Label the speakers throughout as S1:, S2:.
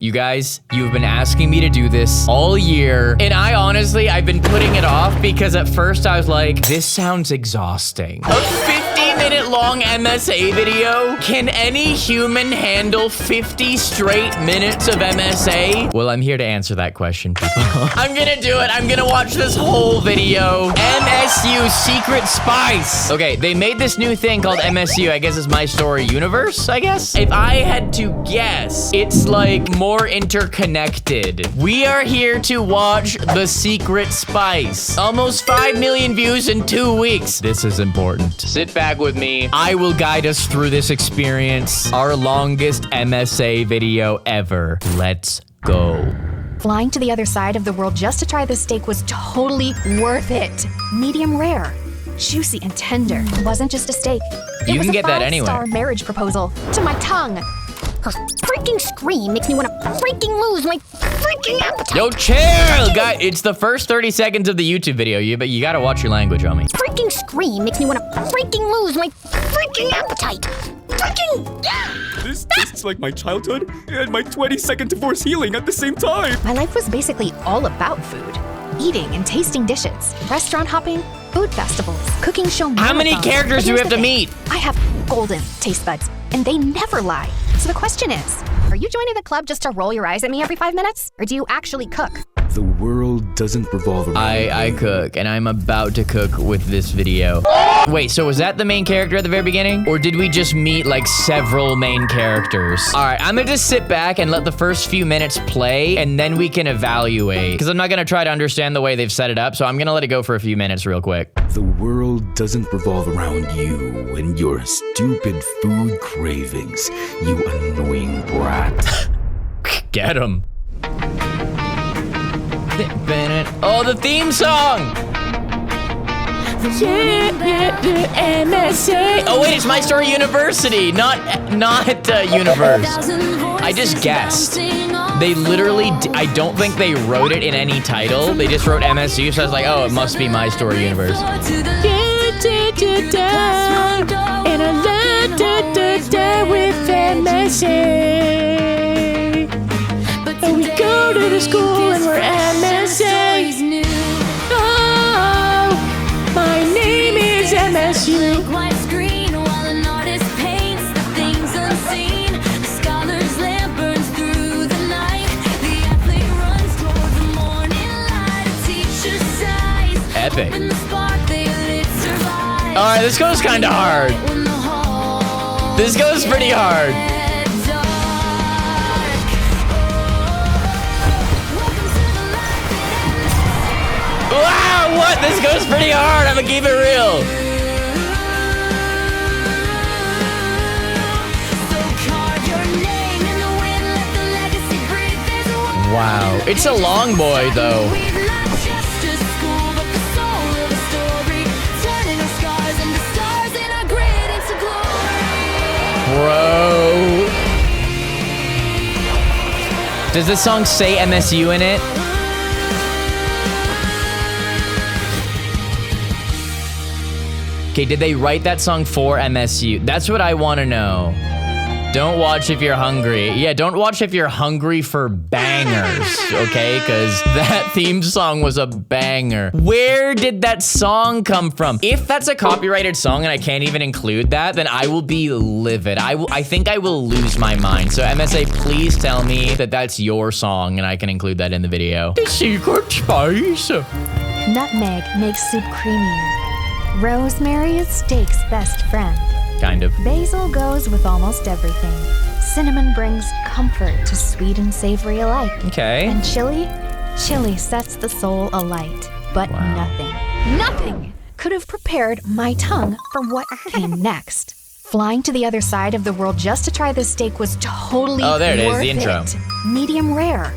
S1: You guys, you've been asking me to do this all year, and I've been putting it off because at first I was like, this sounds exhausting. A 50-minute long MSA video? Can any human handle 50 straight minutes of MSA? Well, I'm here to answer that question, people. I'm gonna do it. I'm gonna watch this whole video. MSU Secret Spice. Okay, they made this new thing called MSU. I guess it's My Story Universe, I guess? If I had to guess, it's like more interconnected. We are here to watch The Secret Spice. Almost 5 million views in 2 weeks. This is important. Sit back with me. I will guide us through this experience. Our longest MSA video ever. Let's go.
S2: Flying to the other side of the world just to try this steak was totally worth it. Medium rare, juicy and tender. It wasn't just a steak.
S1: You can get that anywhere.
S2: It was a 5-star marriage proposal to my tongue. Her freaking scream makes me want to freaking lose my freaking appetite.
S1: Yo, chill, guy. It's the first 30 seconds of the YouTube video. You gotta watch your language, homie.
S2: Freaking scream makes me want to freaking lose my freaking appetite. Freaking, yeah!
S3: This tastes like my childhood and my 20-second divorce healing at the same time.
S2: My life was basically all about food. Eating and tasting dishes, restaurant hopping, food festivals, cooking show marathons.
S1: How many characters do we have to meet?
S2: I have golden taste buds, and they never lie. So the question is, are you joining the club just to roll your eyes at me every 5 minutes? Or do you actually cook?
S3: The world doesn't revolve around
S1: I cook, and I'm about to cook with this video. Wait, so was that the main character at the very beginning? Or did we just meet like several main characters? All right, I'm gonna just sit back and let the first few minutes play, and then we can evaluate. Because I'm not gonna try to understand the way they've set it up, so I'm gonna let it go for a few minutes real quick.
S3: The world doesn't revolve around you and your stupid food cravings, you annoying brat.
S1: Get him. Oh, the theme song! MSA. Oh wait, it's My Story University, not Universe. I just guessed. They literally, I don't think they wrote it in any title. They just wrote MSU, so I was like, oh, it must be My Story Universe. With MSA. And we go to the school and we're MSA. Oh, my name is MSU. Epic. Alright, this goes kind of hard. This goes pretty hard. Wow, what? This goes pretty hard. I'm gonna keep it real. Wow. It's a long boy, though. Bro. Does this song say MSU in it? Okay, did they write that song for MSU? That's what I want to know. Don't watch if you're hungry. Yeah, don't watch if you're hungry for bangers, okay? Because that theme song was a banger. Where did that song come from? If that's a copyrighted song and I can't even include that, then I will be livid. I think I will lose my mind. So MSA, please tell me that that's your song and I can include that in the video. The Secret Spice.
S2: Nutmeg makes soup creamier. Rosemary is steak's best friend.
S1: Kind of.
S2: Basil goes with almost everything. Cinnamon brings comfort to sweet and savory alike.
S1: Okay.
S2: And chili sets the soul alight. But nothing could have prepared my tongue for what came next. Flying to the other side of the world just to try this steak was totally worth it.
S1: Oh, there it is, the intro.
S2: Medium rare,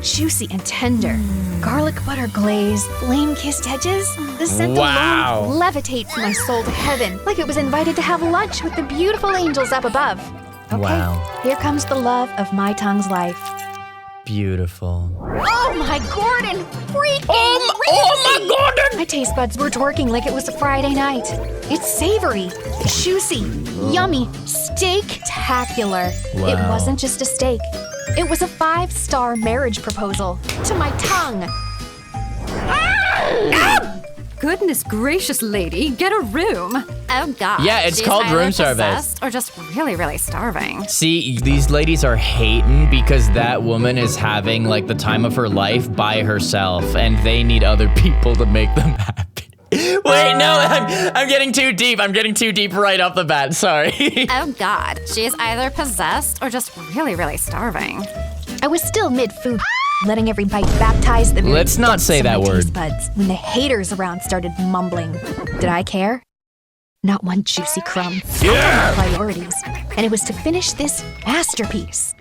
S2: juicy and tender. Garlic butter glaze, flame-kissed edges. The scent alone levitates my soul to heaven, like it was invited to have lunch with the beautiful angels up above. Okay,
S1: wow.
S2: Here comes the love of my tongue's life.
S1: Beautiful.
S2: Oh my Gordon! Freaking
S1: Oh my Gordon!
S2: My taste buds were twerking like it was a Friday night. It's savory, juicy, yummy, steak-tacular.
S1: Wow.
S2: It wasn't just a steak. It was a 5-star marriage proposal to my tongue.
S4: Goodness gracious, lady, get a room. Oh God.
S1: Yeah, it's
S4: She's
S1: called
S4: either
S1: room service.
S4: possessed or just really, really starving.
S1: See, these ladies are hating because that woman is having like the time of her life by herself, and they need other people to make them happy. Wait, no, I'm getting too deep. I'm getting too deep right off the bat. Sorry.
S4: Oh God, she is either possessed or just really, really starving.
S2: I was still mid-food, letting every bite baptize the very
S1: Let's not
S2: depths
S1: say
S2: of my
S1: that word.
S2: taste buds when the haters around started mumbling. Did I care? Not one juicy crumb.
S1: Yeah!
S2: My priorities. And it was to finish this masterpiece.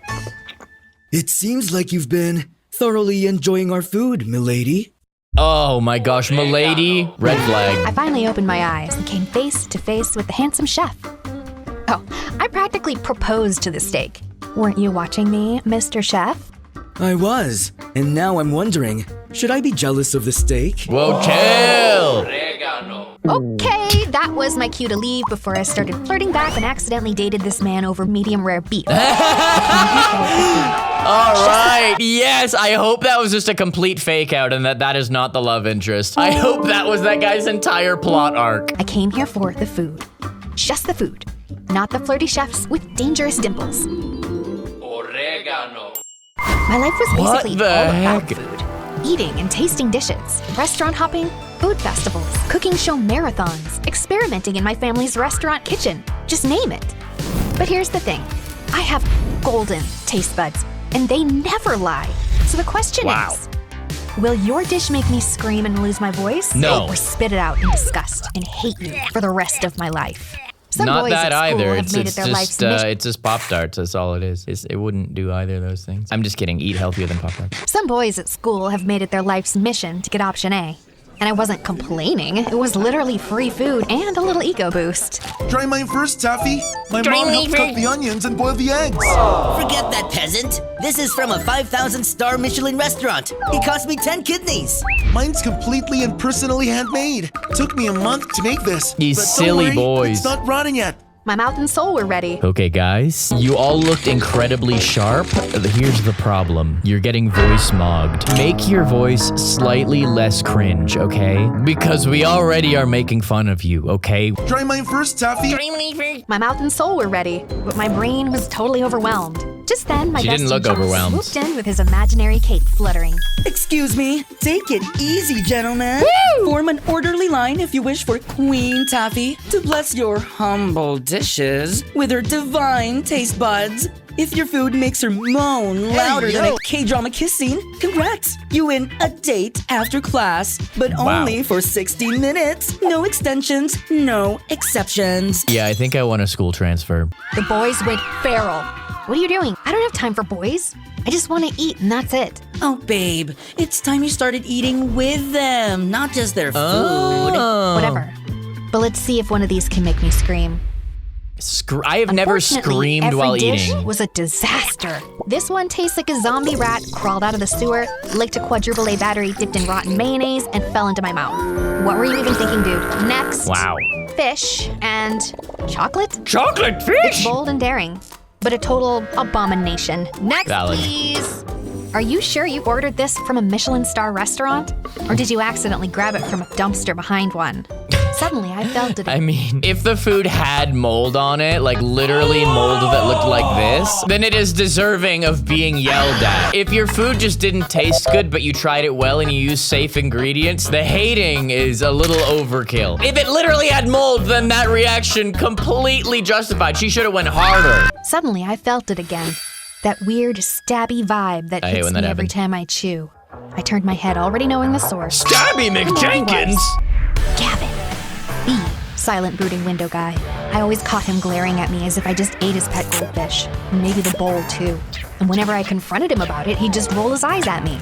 S3: It seems like you've been thoroughly enjoying our food, milady.
S1: Oh my gosh, milady. Red flag.
S2: I finally opened my eyes and came face to face with the handsome chef. Oh, I practically proposed to the steak. Weren't you watching me, Mr. Chef?
S3: I was, and now I'm wondering, should I be jealous of the steak?
S1: Whoa, chill.
S2: Okay, that was my cue to leave before I started flirting back and accidentally dated this man over medium rare beef.
S1: All right. Yes, I hope that was just a complete fake out and that is not the love interest. I hope that was that guy's entire plot arc.
S2: I came here for the food. Just the food. Not the flirty chefs with dangerous dimples. My life was
S1: What
S2: basically
S1: the
S2: all about
S1: heck?
S2: food. Eating and tasting dishes, restaurant hopping, food festivals, cooking show marathons, experimenting in my family's restaurant kitchen. Just name it. But here's the thing. I have golden taste buds, and they never lie. So the question is, will your dish make me scream and lose my voice?
S1: No.
S2: Or spit it out in disgust and hate you for the rest of my life? Some
S1: Not
S2: boys
S1: that
S2: at school
S1: either.
S2: have
S1: It's,
S2: made
S1: it's
S2: it their life's mission.
S1: it's just Pop-Tarts. That's all it is. It wouldn't do either of those things. I'm just kidding. Eat healthier than Pop-Tarts.
S2: Some boys at school have made it their life's mission to get option A. And I wasn't complaining. It was literally free food and a little ego boost.
S5: Try mine first, Taffy. My mom helped cook the onions and boil the eggs.
S6: Forget that, peasant. This is from a 5,000-star Michelin restaurant. It cost me 10 kidneys.
S5: Mine's completely and personally handmade. Took me a month to make this.
S1: These
S5: but don't
S1: silly
S5: worry,
S1: boys.
S5: It's not rotting yet.
S2: My mouth and soul were ready.
S1: Okay, guys, you all looked incredibly sharp. Here's the problem. You're getting voice mogged. Make your voice slightly less cringe, okay? Because we already are making fun of you, okay?
S5: Try mine first, Taffy.
S2: My mouth and soul were ready, but my brain was totally overwhelmed. Just then, my
S1: She didn't
S2: bestie
S1: look
S2: John
S1: overwhelmed.
S2: swooped in with his imaginary cape fluttering.
S6: Excuse me. Take it easy, gentlemen. Form an orderly line if you wish for Queen Taffy to bless your humble dishes with her divine taste buds. If your food makes her moan louder than a K-drama kiss scene, congrats! You win a date after class, but only for 60 minutes. No extensions, no exceptions.
S1: Yeah, I think I want a school transfer.
S2: The boys went feral. What are you doing? I don't have time for boys. I just want to eat and that's it.
S6: Oh, babe, it's time you started eating with them, not just their food.
S2: Whatever. But let's see if one of these can make me scream.
S1: I have never
S2: Unfortunately,
S1: screamed
S2: every
S1: while
S2: dish
S1: eating.
S2: was a disaster. This one tastes like a zombie rat crawled out of the sewer, licked a quadruple A battery dipped in rotten mayonnaise, and fell into my mouth. What were you even thinking, dude? Next.
S1: Wow.
S2: Fish and chocolate?
S1: Chocolate
S2: It's
S1: fish?
S2: bold and daring, but a total abomination. Next,
S1: Valid.
S2: please. Are you sure you ordered this from a Michelin star restaurant? Or did you accidentally grab it from a dumpster behind one? Suddenly, I felt it.
S1: I mean, if the food had mold on it, like literally mold that looked like this, then it is deserving of being yelled at. If your food just didn't taste good, but you tried it well and you used safe ingredients, the hating is a little overkill. If it literally had mold, then that reaction completely justified. She should have went harder.
S2: Suddenly, I felt it again. That weird, stabby vibe that
S1: I hate
S2: hits
S1: when
S2: me
S1: that
S2: every
S1: happens.
S2: time I chew. I turned my head, already knowing the source.
S1: Stabby McJenkins!
S2: Gavin. The silent brooding window guy. I always caught him glaring at me as if I just ate his pet goldfish. And maybe the bowl, too. And whenever I confronted him about it, he'd just roll his eyes at me.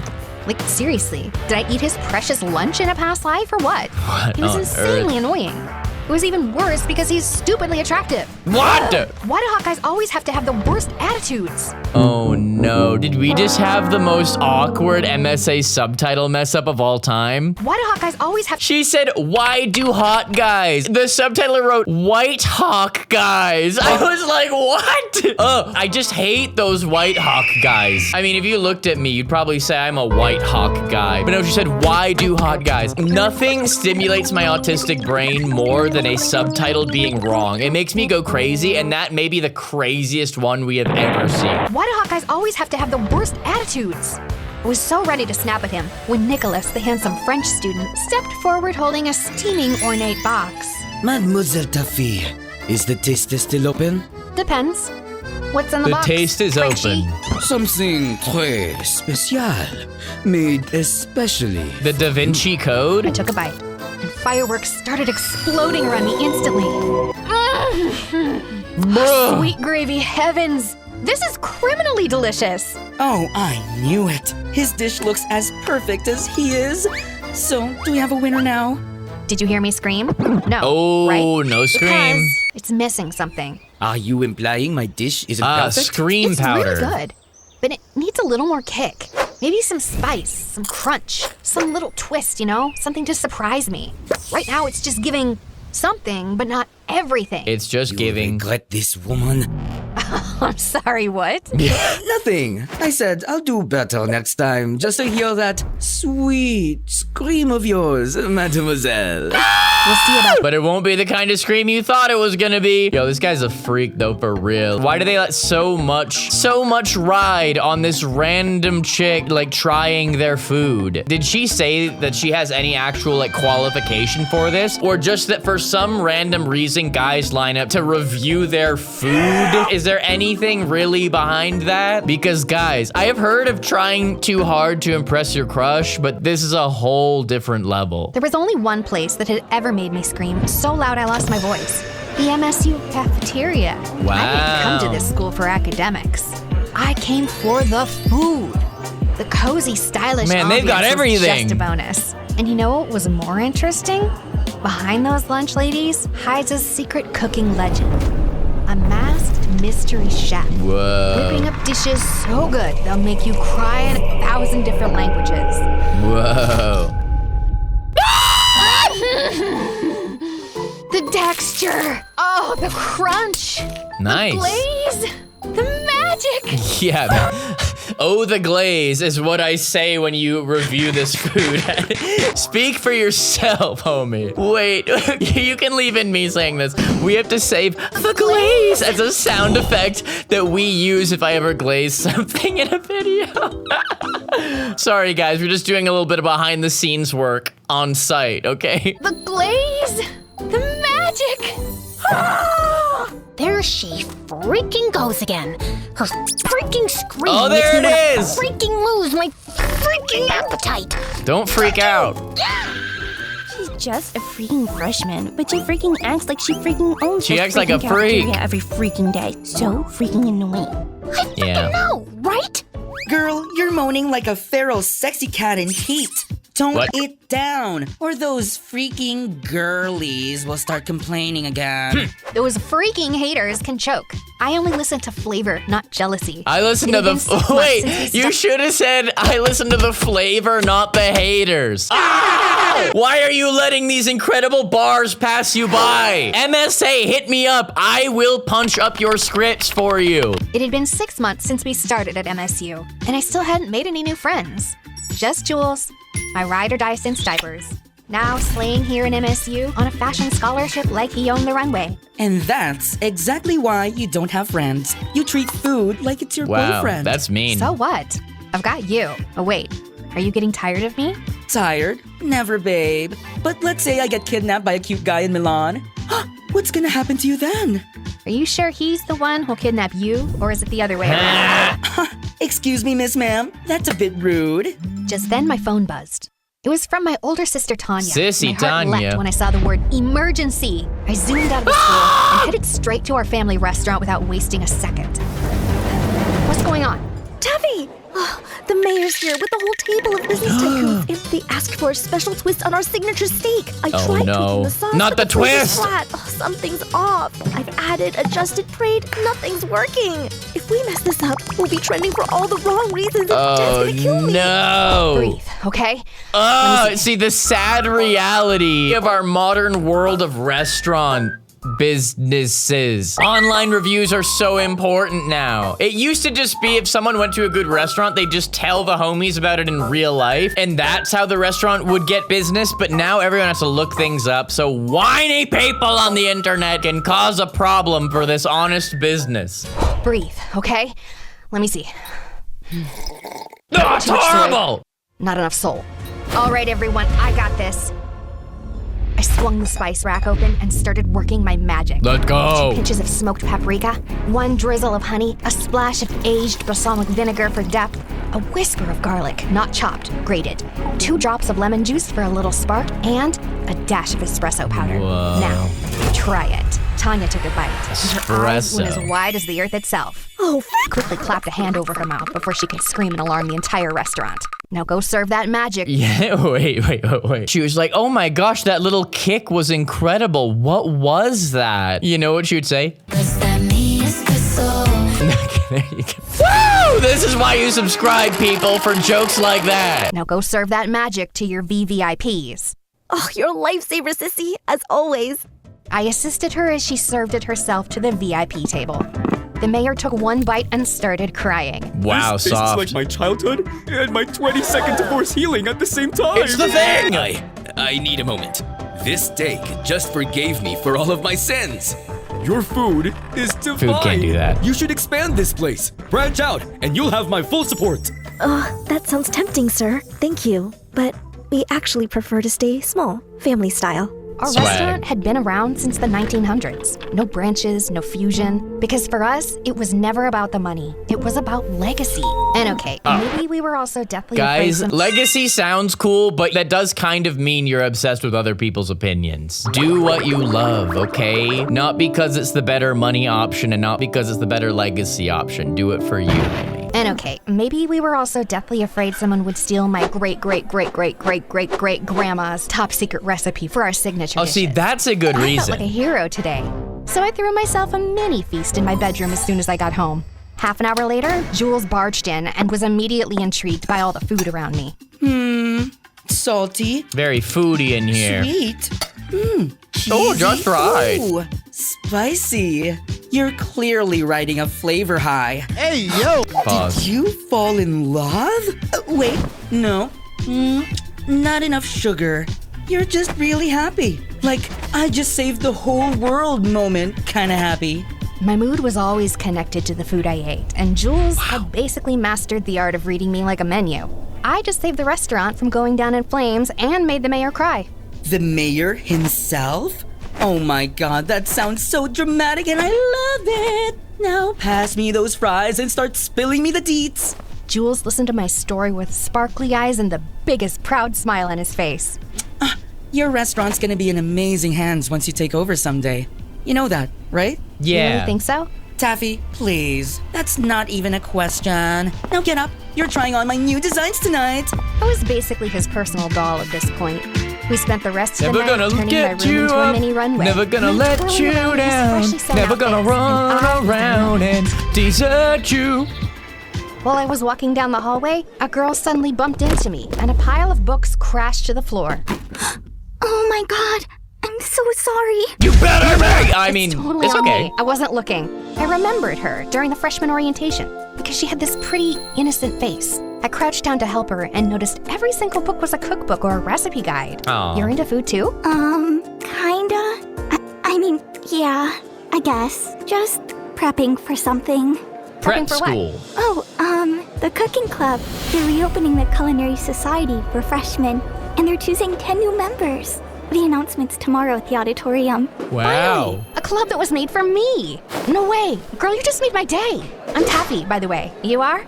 S2: Like, seriously, did I eat his precious lunch in a past life or what?
S1: What
S2: He was
S1: on
S2: insanely
S1: earth?
S2: annoying. It was even worse because he's stupidly attractive.
S1: What?
S2: Why do hot guys always have to have the worst attitudes?
S1: Oh no, did we just have the most awkward MSA subtitle mess up of all time?
S2: Why do hot guys always have—
S1: She said, why do hot guys? The subtitler wrote, white hawk guys. I was like, what? Oh, I just hate those white hawk guys. I mean, if you looked at me, you'd probably say I'm a white hawk guy. But no, she said, why do hot guys? Nothing stimulates my autistic brain more than a subtitle being wrong. It makes me go crazy, and that may be the craziest one we have ever seen.
S2: Why do hot guys always have to have the worst attitudes? I was so ready to snap at him when Nicholas, the handsome French student, stepped forward holding a steaming ornate box.
S7: Mademoiselle Taffy, is the taster still open?
S2: Depends. What's in the box?
S1: The taste is
S2: Frenchie?
S1: open.
S7: Something très spécial, made especially.
S1: The Da Vinci
S2: I
S1: Code?
S2: took a bite, and fireworks started exploding around me instantly.
S1: Bruh.
S2: Sweet gravy heavens! This is criminally delicious!
S6: Oh, I knew it. His dish looks as perfect as he is. So, do we have a winner now?
S2: Did you hear me scream? No,
S1: Oh,
S2: right?
S1: no scream.
S2: Because it's missing something.
S7: Are you implying my dish isn't perfect?
S1: Scream
S2: It's
S1: powder.
S2: really good, but it needs a little more kick. Maybe some spice, some crunch, some little twist, you know? Something to surprise me. Right now, it's just giving something, but not everything.
S1: It's just
S7: You
S1: giving.
S7: regret this, woman?
S2: I'm sorry, what?
S7: Nothing. I said I'll do better next time, just to hear that sweet scream of yours, mademoiselle.
S2: We'll see about—
S1: But it won't be the kind of scream you thought it was gonna be. Yo, this guy's a freak though, for real. Why do they let so much ride on this random chick, like, trying their food? Did she say that she has any actual, like, qualification for this? Or just that for some random reason, guys line up to review their food? Is there anything really behind that? Because guys, I have heard of trying too hard to impress your crush, but this is a whole different level.
S2: There was only one place that had ever made me scream so loud I lost my voice. The MSU cafeteria.
S1: Wow.
S2: I didn't come to this school for academics. I came for the food. The cozy, stylish
S1: Man, they've got
S2: ambiance is
S1: everything.
S2: just a bonus. And you know what was more interesting? Behind those lunch ladies hides a secret cooking legend. A masked mystery chef.
S1: Whoa.
S2: Whipping up dishes so good they'll make you cry in 1,000 different languages.
S1: Whoa.
S2: The texture! Oh, the crunch!
S1: Nice.
S2: The glaze! The magic!
S1: Yeah. Oh, the glaze is what I say when you review this food. Speak for yourself, homie. Wait, you can leave in me saying this. We have to save the glaze as a sound effect that we use if I ever glaze something in a video. Sorry, guys. We're just doing a little bit of behind the scenes work on site, okay?
S2: The glaze! The magic!
S8: There she freaking goes again. Her freaking scream
S1: Oh,
S8: makes
S1: there
S8: me
S1: it
S8: wanna
S1: is!
S8: freaking lose my freaking appetite.
S1: Don't freak out.
S9: She's just a freaking freshman, but she freaking acts like she freaking owns
S1: She
S9: this
S1: acts like a
S9: freaking cafeteria
S1: freak.
S9: every freaking day. So freaking annoying.
S1: Yeah.
S8: No, right?
S6: Girl, you're moaning like a feral sexy cat in heat. Tone
S1: What?
S6: it down, or those freaking girlies will start complaining again.
S2: Those freaking haters can choke. I only listen to flavor, not jealousy.
S1: I listen
S2: It
S1: to
S2: had been 6 months
S1: wait,
S2: since we
S1: you should have said I listen to the flavor, not the haters. Ah! Why are you letting these incredible bars pass you by? MSA, hit me up. I will punch up your scripts for you.
S2: It had been 6 months since we started at MSU, and I still hadn't made any new friends. Just Jules, my ride or die since diapers. Now slaying here in MSU on a fashion scholarship like he owned the runway.
S6: And that's exactly why you don't have friends. You treat food like it's your
S1: Wow,
S6: boyfriend.
S1: that's mean.
S2: So what? I've got you. Oh wait, are you getting tired of me?
S6: Tired? Never, babe. But let's say I get kidnapped by a cute guy in Milan. What's gonna happen to you then?
S2: Are you sure he's the one who'll kidnap you, or is it the other way around?
S6: Excuse me, Miss Ma'am. That's a bit rude.
S2: Just then my phone buzzed. It was from my older sister Tanya.
S1: Sissy
S2: my heart
S1: Tanya.
S2: leapt when I saw the word emergency. I zoomed out of the school and headed straight to our family restaurant without wasting a second. What's going on?
S9: Taffy! Oh, the mayor's here with the whole table of business tycoons, and they asked for a special twist on our signature steak. I tried tweaking the sauce,
S1: Not
S9: but
S1: the twist!
S9: flat. Oh, something's off. I've added, adjusted, prayed. Nothing's working. If we mess this up, we'll be trending for all the wrong reasons, and Dad's gonna kill me.
S1: No!
S2: Breathe, okay?
S1: See the sad reality of our modern world of restaurant businesses. Online reviews are so important now. It used to just be if someone went to a good restaurant, they'd just tell the homies about it in real life, and that's how the restaurant would get business, but now everyone has to look things up, so whiny people on the internet can cause a problem for this honest business.
S2: Breathe, okay? Let me see.
S1: Oh, it's horrible!
S2: Not enough soul. All right, everyone, I got this. I swung the spice rack open and started working my magic.
S1: Let's go.
S2: 2 pinches of smoked paprika, 1 drizzle of honey, a splash of aged balsamic vinegar for depth, a whisper of garlic, not chopped, grated, 2 drops of lemon juice for a little spark, and a dash of espresso powder.
S1: Whoa.
S2: Now, try it. Tanya took a bite. Her eyes went as
S1: Espresso.
S2: wide as the earth itself. Oh, quickly clapped a hand over her mouth before she could scream and alarm the entire restaurant. Now go serve that magic.
S1: Yeah, wait. She was like, oh my gosh, that little kick was incredible. What was that? You know what she would say? There you go. Woo! This is why you subscribe, people, for jokes like that.
S2: Now go serve that magic to your VVIPs.
S9: Oh, you're a lifesaver, sissy, as always.
S2: I assisted her as she served it herself to the VIP table. The mayor took 1 bite and started crying.
S1: Wow,
S3: This
S1: soft.
S3: tastes like my childhood and my 22nd divorce healing at the same time.
S1: It's the thing!
S3: I need a moment. This steak just forgave me for all of my sins. Your food is divine.
S1: Food can't do that.
S3: You should expand this place. Branch out, and you'll have my full support.
S9: That sounds tempting, sir. Thank you. But we actually prefer to stay small, family style.
S2: Our
S1: Swag.
S2: restaurant had been around since the 1900s. No branches, no fusion. Because for us, it was never about the money. It was about legacy. And okay, maybe we were also deathly
S1: Guys,
S2: afraid
S1: legacy sounds cool, but that does kind of mean you're obsessed with other people's opinions. Do what you love, okay? Not because it's the better money option and not because it's the better legacy option. Do it for you, homie.
S2: And okay, maybe we were also deathly afraid someone would steal my great-great-great-great-great-great-grandma's top secret recipe for our signature
S1: Oh, see,
S2: dishes.
S1: that's a good
S2: I felt like a
S1: reason.
S2: hero today. So I threw myself a mini feast in my bedroom as soon as I got home. Half an hour later, Jules barged in and was immediately intrigued by all the food around me.
S6: Salty,
S1: Very foodie in here.
S6: sweet,
S1: Oh,
S6: cheesy.
S1: just right.
S6: Ooh, spicy. You're clearly riding a flavor high.
S5: Hey, yo!
S1: Pause.
S6: Did you fall in love? Wait, no. Not enough sugar. You're just really happy. Like, I just saved the whole world moment kinda happy.
S2: My mood was always connected to the food I ate, and Jules had basically mastered the art of reading me like a menu. I just saved the restaurant from going down in flames and made the mayor cry.
S6: The mayor himself? Oh my god, that sounds so dramatic and I love it! Now pass me those fries and start spilling me the deets.
S2: Jules listened to my story with sparkly eyes and the biggest proud smile on his face.
S6: Your restaurant's gonna be in amazing hands once you take over someday. You know that, right?
S2: You
S1: Yeah.
S2: really think so?
S6: Taffy, please. That's not even a question. Now get up. You're trying on my new designs tonight.
S2: I was basically his personal doll at this point. We spent the rest of
S1: Never
S2: the night
S1: gonna
S2: turning my
S1: get
S2: room
S1: you
S2: into a
S1: up.
S2: mini runway.
S1: Never gonna let
S2: Twirling
S1: you
S2: around in his
S1: down.
S2: freshly sewn
S1: Never gonna
S2: outfits, and I
S1: run
S2: was
S1: around and desert you.
S2: While I was walking down the hallway, a girl suddenly bumped into me, and a pile of books crashed to the floor.
S9: Oh my god, I'm so sorry.
S1: You better be! I mean,
S2: Totally
S1: it's
S2: on
S1: okay.
S2: me. I wasn't looking. I remembered her during the freshman orientation because she had this pretty, innocent face. I crouched down to help her and noticed every single book was a cookbook or a recipe guide.
S1: Aw.
S2: You're into food too?
S8: Kinda. I mean, yeah, I guess. Just prepping for something.
S1: Prep
S2: for what?
S1: school.
S8: Oh, the cooking club. They're reopening the Culinary Society for freshmen, and they're choosing 10 new members. The announcement's tomorrow at the auditorium.
S1: Wow.
S2: A club that was made for me. No way. Girl, you just made my day. I'm Taffy, by the way. You are?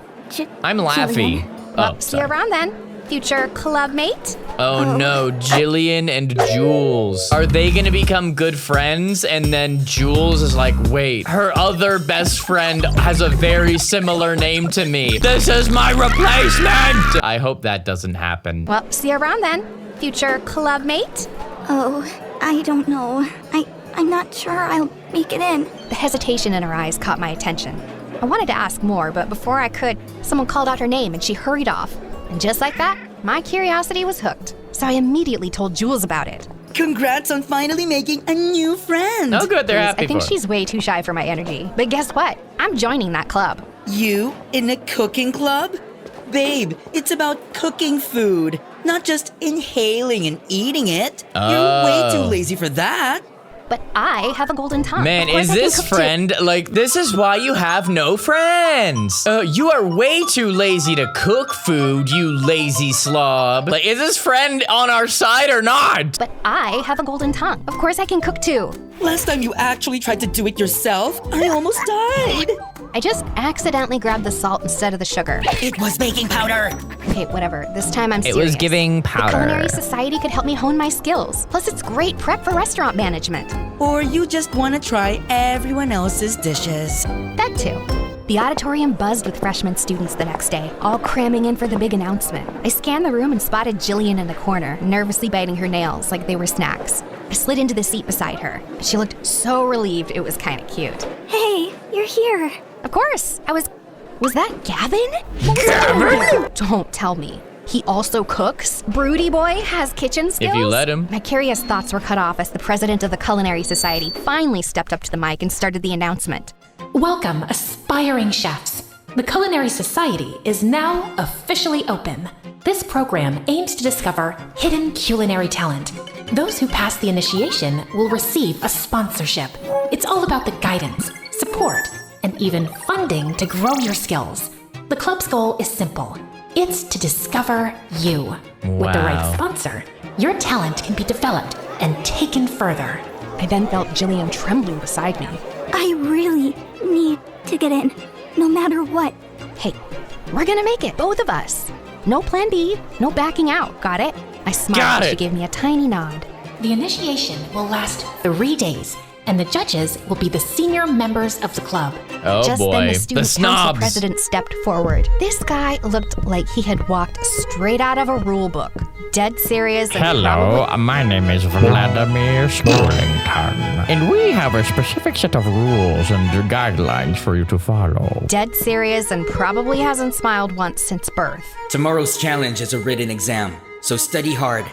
S1: I'm Laffy.
S2: Well,
S1: Oh,
S2: see you
S1: sorry.
S2: around then. future club mate.
S1: Oh no, Jillian and Jules. Are they gonna become good friends? And then Jules is like, wait, her other best friend has a very similar name to me. This is my replacement! I hope that doesn't happen.
S2: Well, see you around then, future club mate.
S8: Oh, I don't know. I'm not sure I'll make it in.
S2: The hesitation in her eyes caught my attention. I wanted to ask more, but before I could, someone called out her name and she hurried off. And just like that, my curiosity was hooked. So I immediately told Jules about it.
S6: Congrats on finally making a new friend.
S1: Oh good, they're happy
S2: I think
S1: for her.
S2: she's way too shy for my energy. But guess what? I'm joining that club.
S6: You in a cooking club? Babe, it's about cooking food, not just inhaling and eating it. You're way too lazy for that.
S2: But I have a golden tongue.
S1: Man,
S2: Of course
S1: is
S2: I can
S1: this
S2: cook too.
S1: friend, like, this is why you have no friends. You are way too lazy to cook food, you lazy slob. Like, is this friend on our side or not?
S2: But I have a golden tongue. Of course I can cook too.
S6: Last time you actually tried to do it yourself, I almost died.
S2: I just accidentally grabbed the salt instead of the sugar.
S6: It was baking powder.
S2: Okay, whatever. This time I'm
S1: It
S2: serious.
S1: was giving
S2: The
S1: powder.
S2: Culinary Society could help me hone my skills. Plus, it's great prep for restaurant management.
S6: Or you just want to try everyone else's dishes.
S2: That too. The auditorium buzzed with freshman students the next day, all cramming in for the big announcement. I scanned the room and spotted Jillian in the corner, nervously biting her nails like they were snacks. I slid into the seat beside her. She looked so relieved it was kind of cute.
S8: Hey, you're here.
S2: Of course, Was that Gavin? What was Gavin? Don't tell me. He also cooks? Broody boy has kitchen skills?
S1: If you let him.
S2: My curious thoughts were cut off as the president of the Culinary Society finally stepped up to the mic and started the announcement.
S10: Welcome, aspiring chefs. The Culinary Society is now officially open. This program aims to discover hidden culinary talent. Those who pass the initiation will receive a sponsorship. It's all about the guidance, support, and even funding to grow your skills. The club's goal is simple. It's to discover you. With the right sponsor, your talent can be developed and taken further.
S2: I then felt Jillian trembling beside me.
S8: I really need to get in, no matter what.
S2: Hey, we're gonna make it, both of us. No plan B, no backing out, got it? I smiled
S1: Got
S2: as
S1: it.
S2: she gave me a tiny nod.
S10: The initiation will last 3 days, and the judges will be the senior members of the club.
S1: Oh
S2: Just
S1: boy,
S2: then the
S1: the
S2: student council
S1: snobs.
S2: president stepped forward. This guy looked like he had walked straight out of a rule book. Dead serious and probably...
S11: My name is Vladimir Skolington, and we have a specific set of rules and guidelines for you to follow.
S2: Dead serious and probably hasn't smiled once since birth.
S7: Tomorrow's challenge is a written exam, so study hard.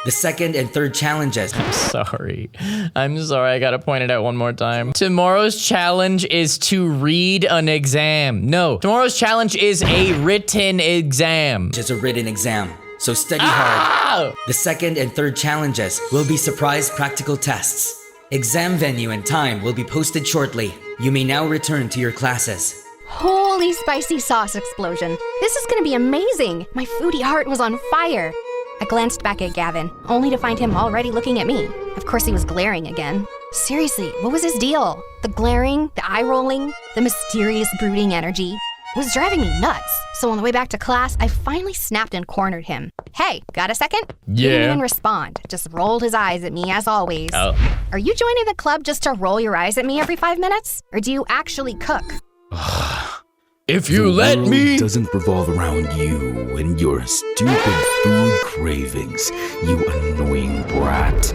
S7: The second and third challenges.
S1: I'm sorry, I gotta point it out one more time. Tomorrow's challenge is to read an exam. No, tomorrow's challenge is a written exam.
S7: Is a written exam, so study hard. The second and third challenges will be surprise practical tests. Exam venue and time will be posted shortly. You may now return to your classes.
S2: Holy spicy sauce explosion. This is gonna be amazing. My foodie heart was on fire. I glanced back at Gavin, only to find him already looking at me. Of course he was glaring again. Seriously, what was his deal? The glaring, the eye-rolling, the mysterious brooding energy. It was driving me nuts. So on the way back to class, I finally snapped and cornered him. Hey, got a second? He didn't even respond, just rolled his eyes at me as always.
S1: Oh.
S2: Are you joining the club just to roll your eyes at me every 5 minutes? Or do you actually cook?
S1: If you let
S3: The
S1: me.
S3: world doesn't revolve around you and your stupid food cravings, you annoying brat.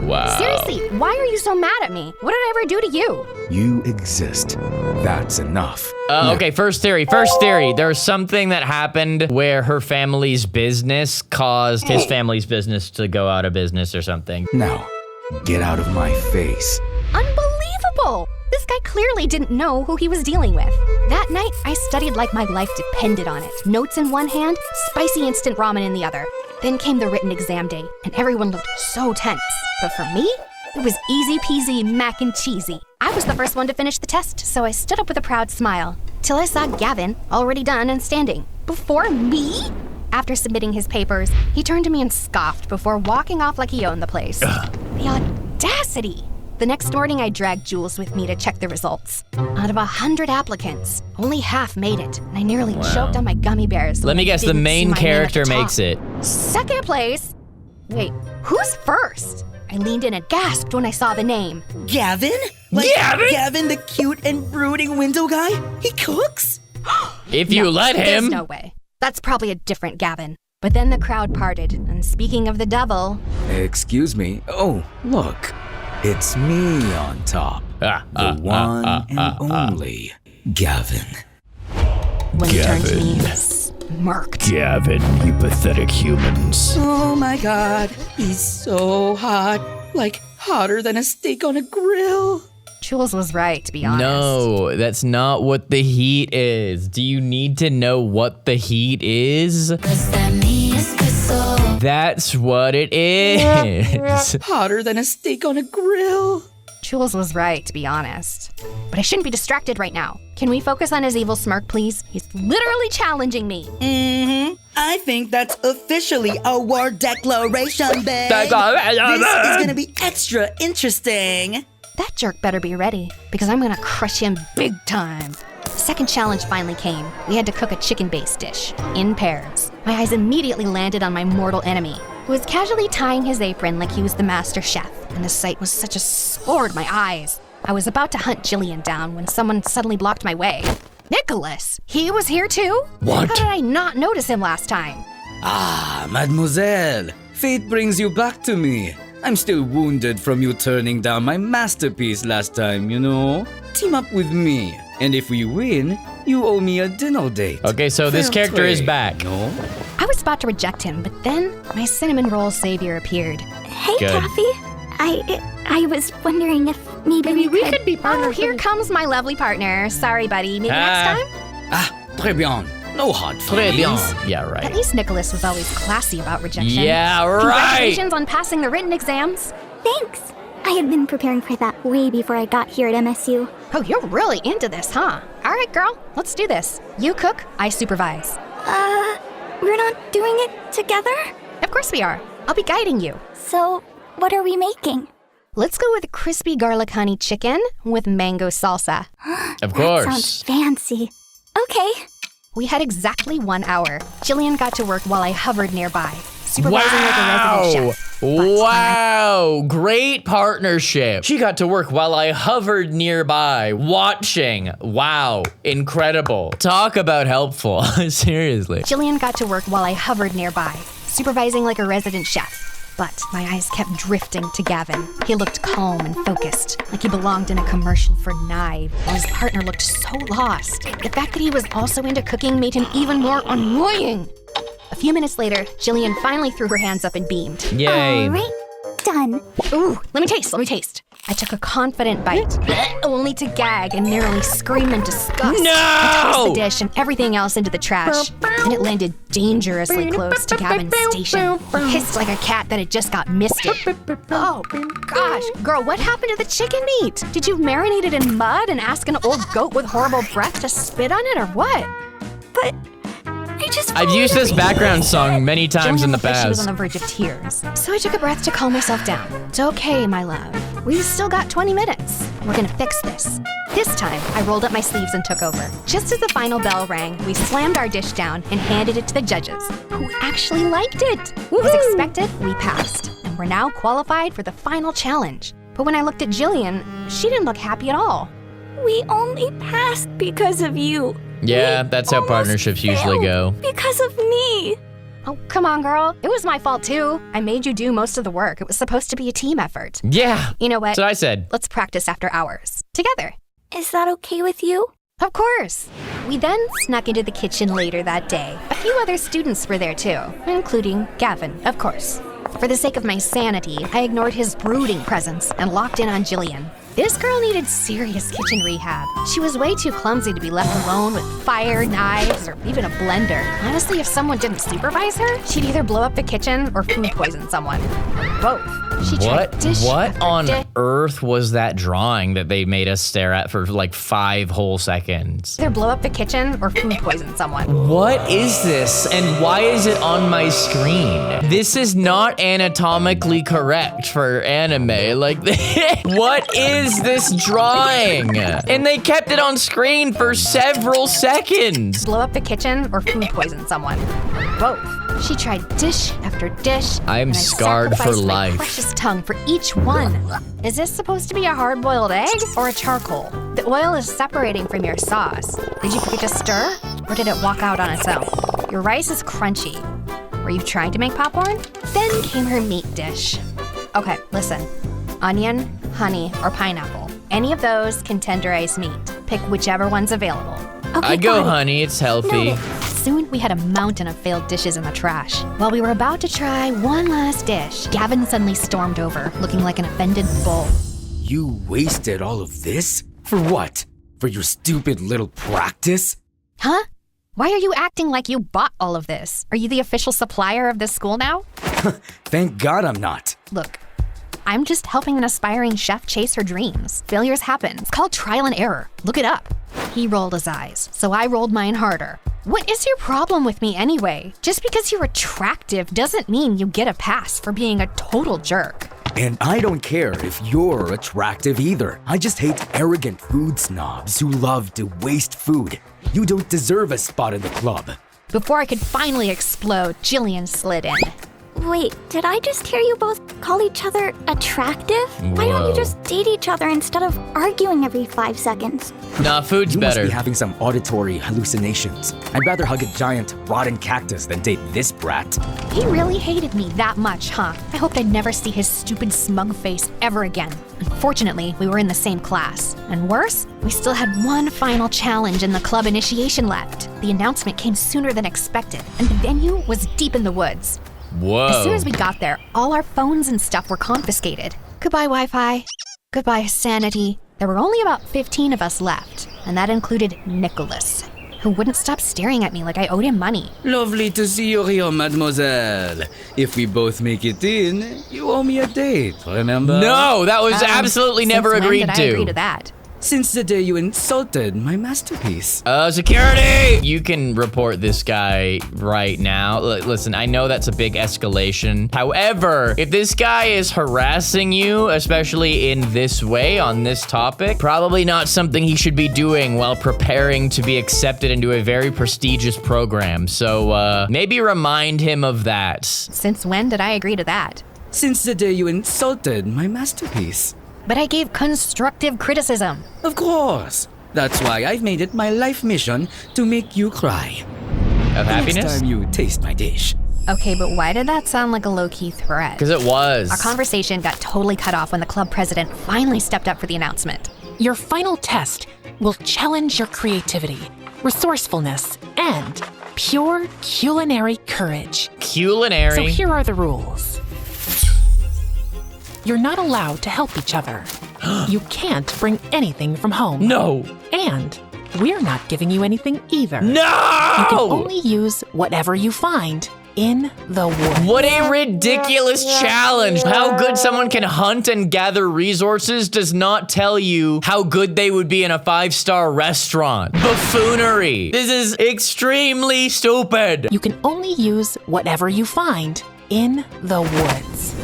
S1: Wow.
S2: Seriously, why are you so mad at me? What did I ever do to you?
S3: You exist. That's enough.
S1: Okay, first theory. There's something that happened where her family's business caused his family's business to go out of business or something.
S3: Now, get out of my face.
S2: Unbelievable! This guy clearly didn't know who he was dealing with. That night, I studied like my life depended on it. Notes in one hand, spicy instant ramen in the other. Then came the written exam day, and everyone looked so tense. But for me, it was easy peasy mac and cheesy. I was the first one to finish the test, so I stood up with a proud smile. Till I saw Gavin, already done and standing. Before me? After submitting his papers, he turned to me and scoffed before walking off like he owned the place. The audacity! The next morning, I dragged Jules with me to check the results. Out of 100 applicants, Only half made it, and I nearly choked on my gummy bears.
S1: Let me guess, the main character makes it.
S2: Second place? Wait, who's first? I leaned in and gasped when I saw the name.
S6: Gavin? Gavin, the cute and brooding window guy? He cooks?
S1: If you let him.
S2: There's no way. That's probably a different Gavin. But then the crowd parted, and speaking of the devil...
S3: Excuse me. Oh, look. It's me on top. The one and only Gavin.
S2: When he turned to me, smirked.
S11: Gavin, you pathetic humans.
S6: Oh my god, he's so hot. Like, hotter than a steak on a grill.
S2: Jules was right, to be honest.
S1: No, that's not what the heat is. Do you need to know what the heat is? That's what it is.
S6: Hotter than a steak on a grill.
S2: Jules was right, to be honest. But I shouldn't be distracted right now. Can we focus on his evil smirk, please? He's literally challenging me.
S6: I think that's officially a war declaration, babe. This is gonna be extra interesting.
S2: That jerk better be ready, because I'm gonna crush him big time. The second challenge finally came. We had to cook a chicken-based dish, in pairs. My eyes immediately landed on my mortal enemy, who was casually tying his apron like he was the master chef, and the sight was such a sore to my eyes. I was about to hunt Jillian down when someone suddenly blocked my way. Nicholas! He was here too?
S3: What?
S2: How did I not notice him last time?
S7: Ah, mademoiselle. Fate brings you back to me. I'm still wounded from you turning down my masterpiece last time, you know? Team up with me, and if we win, you owe me a dinner date.
S1: Okay, so this character is back.
S7: No?
S2: I was about to reject him, but then my cinnamon roll savior appeared.
S8: Hey,
S1: Good.
S8: Taffy. I was wondering if maybe we could
S2: be partners. Oh, here comes my lovely partner. Sorry, buddy. Maybe next time?
S7: Ah, très bien. No hard
S1: Très
S7: feelings.
S1: bien. Yeah,
S2: At
S1: right.
S2: least Nicholas was always classy about rejection.
S1: Yeah, right.
S2: Congratulations on passing the written exams.
S8: Thanks. I had been preparing for that way before I got here at MSU.
S2: Oh, you're really into this, huh? All right, girl, let's do this. You cook, I supervise.
S8: We're not doing it together?
S2: Of course we are. I'll be guiding you.
S8: So, what are we making?
S2: Let's go with crispy garlic honey chicken with mango salsa.
S1: Of
S8: That
S1: course.
S8: sounds fancy. Okay.
S2: We had exactly 1 hour. Jillian got to work while I hovered nearby, supervising like a resident chef.
S1: Wow, great partnership. She got to work while I hovered nearby, watching. Wow, incredible. Talk about helpful, seriously.
S2: Jillian got to work while I hovered nearby, supervising like a resident chef. But my eyes kept drifting to Gavin. He looked calm and focused, like he belonged in a commercial for knives, while his partner looked so lost. The fact that he was also into cooking made him even more annoying. A few minutes later, Jillian finally threw her hands up and beamed.
S1: Yay.
S8: All right. Done.
S2: Ooh, let me taste. I took a confident bite, only to gag and nearly scream in disgust.
S1: No!
S2: I tossed the dish and everything else into the trash, and it landed dangerously close to Gavin's station. He hissed like a cat that had just got misted. Oh, gosh. Girl, what happened to the chicken meat? Did you marinate it in mud and ask an old goat with horrible breath to spit on it or what?
S8: But
S1: I've used this background song many times in the
S2: Jillian looked like she was
S1: past.
S2: on the verge of tears, so I took a breath to calm myself down. It's okay, my love. We've still got 20 minutes. We're gonna fix this. This time, I rolled up my sleeves and took over. Just as the final bell rang, we slammed our dish down and handed it to the judges, who actually liked it. As expected, we passed, and we're now qualified for the final challenge. But when I looked at Jillian, she didn't look happy at all.
S8: we only passed because of you.
S1: Yeah, that's how partnerships usually go.
S8: Because of me.
S2: Oh, come on, girl. It was my fault, too. I made you do most of the work. It was supposed to be a team effort.
S1: Yeah.
S2: You know what?
S1: That's what I said.
S2: Let's practice after hours. Together.
S8: Is that okay with you?
S2: Of course. We then snuck into the kitchen later that day. A few other students were there, too, including Gavin, of course. For the sake of my sanity, I ignored his brooding presence and locked in on Jillian. This girl needed serious kitchen rehab. She was way too clumsy to be left alone with fire, knives, or even a blender. Honestly, if someone didn't supervise her, she'd either blow up the kitchen or food poison someone. Or both. She tried dish
S1: What
S2: after
S1: on
S2: dish.
S1: earth was that drawing that they made us stare at for like 5 whole seconds?
S2: Either blow up the kitchen or food poison someone.
S1: What is this and why is it on my screen? This is not anatomically correct for anime. Like, what is is this drawing? And they kept it on screen for several seconds.
S2: Blow up the kitchen or food poison someone. Both. She tried dish after dish.
S1: I'm
S2: and I
S1: scarred for
S2: sacrificed
S1: life.
S2: My precious tongue for each one. Is this supposed to be a hard-boiled egg or a charcoal? The oil is separating from your sauce. Did you forget to stir, or did it walk out on its own? Your rice is crunchy. Were you trying to make popcorn? Then came her meat dish. Okay, listen. Onion, honey, or pineapple. Any of those can tenderize meat. Pick whichever one's available.
S8: Okay,
S1: I go
S8: fine.
S1: honey, it's healthy.
S2: Soon we had a mountain of failed dishes in the trash. While we were about to try one last dish, Gavin suddenly stormed over, looking like an offended bull.
S3: You wasted all of this? For what? For your stupid little practice?
S2: Huh? Why are you acting like you bought all of this? Are you the official supplier of this school now?
S3: Thank God I'm not.
S2: Look, I'm just helping an aspiring chef chase her dreams. Failures happen. It's called trial and error. Look it up. He rolled his eyes, so I rolled mine harder. What is your problem with me anyway? Just because you're attractive doesn't mean you get a pass for being a total jerk.
S3: And I don't care if you're attractive either. I just hate arrogant food snobs who love to waste food. You don't deserve a spot in the club.
S2: Before I could finally explode, Jillian slid in.
S8: Wait, did I just hear you both call each other attractive? Why don't
S1: Whoa.
S8: you just date each other instead of arguing every 5 seconds?
S1: Nah, food's
S3: You
S1: better.
S3: must be having some auditory hallucinations. I'd rather hug a giant, rotten cactus than date this brat.
S2: He really hated me that much, huh? I hoped I'd never see his stupid smug face ever again. Unfortunately, we were in the same class. And worse, we still had one final challenge in the club initiation left. The announcement came sooner than expected, and the venue was deep in the woods.
S1: Whoa.
S2: As soon as we got there, all our phones and stuff were confiscated. Goodbye, Wi-Fi. Goodbye, sanity. There were only about 15 of us left, and that included Nicholas, who wouldn't stop staring at me like I owed him money.
S3: Lovely to see you here, mademoiselle. If we both make it in, you owe me a date, remember?
S1: No, that was absolutely never
S2: Since when
S1: agreed
S2: did
S1: to.
S2: I agree to that?
S3: Since the day you insulted my masterpiece.
S1: Security! You can report this guy right now. Listen, I know that's a big escalation. However, if this guy is harassing you, especially in this way on this topic, probably not something he should be doing while preparing to be accepted into a very prestigious program. So, maybe remind him of that.
S2: Since when did I agree to that?
S3: Since the day you insulted my masterpiece.
S2: But I gave constructive criticism.
S3: Of course. That's why I've made it my life mission to make you cry.
S1: Of happiness?
S3: Next time you taste my dish.
S2: Okay, but why did that sound like a low-key threat?
S1: Because it was.
S2: Our conversation got totally cut off when the club president finally stepped up for the announcement.
S10: Your final test will challenge your creativity, resourcefulness, and pure culinary courage.
S1: Culinary.
S10: So here are the rules. You're not allowed to help each other. You can't bring anything from home.
S1: No.
S10: And we're not giving you anything either.
S1: No!
S10: You can only use whatever you find in the woods.
S1: What a ridiculous challenge. How good someone can hunt and gather resources does not tell you how good they would be in a 5-star restaurant. Buffoonery. This is extremely stupid.
S10: You can only use whatever you find in the woods.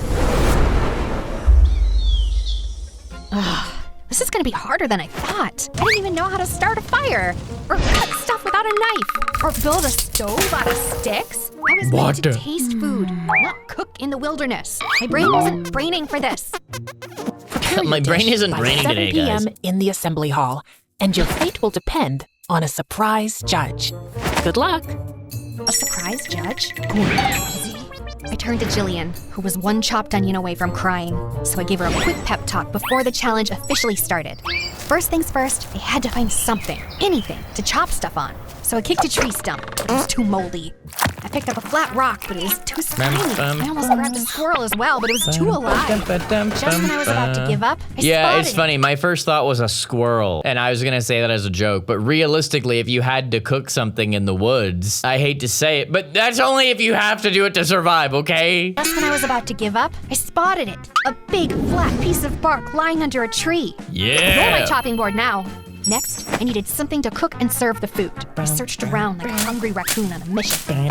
S2: This is gonna be harder than I thought. I didn't even know how to start a fire, or cut stuff without a knife, or build a stove out of sticks. I was meant to taste food, not cook in the wilderness. My brain wasn't braining for this.
S10: Prepare
S1: My
S10: your
S1: brain
S10: dish
S1: isn't
S10: by
S1: braining
S10: 7
S1: today, guys.
S10: p.m. in the assembly hall, and your fate will depend on a surprise judge. Good luck.
S2: A surprise judge? I turned to Jillian, who was one chopped onion away from crying, so I gave her a quick pep talk before the challenge officially started. First things first, I had to find something, anything, to chop stuff on. So I kicked a tree stump, but it was too moldy. I picked up a flat rock, but it was too slimy. I almost grabbed a squirrel as well, but it was too alive. Just when I was about to give up, I
S1: Yeah, it's
S2: spotted
S1: funny. My first thought was a squirrel, and I was gonna say that as a joke, but realistically, if you had to cook something in the woods, I hate to say it, but that's only if you have to do it to survive, okay?
S2: Just when I was about to give up, I spotted it. A big, flat piece of bark lying under a tree.
S1: Yeah.
S2: Roll my chopping board now. Next, I needed something to cook and serve the food. I searched around like a hungry raccoon on a mission.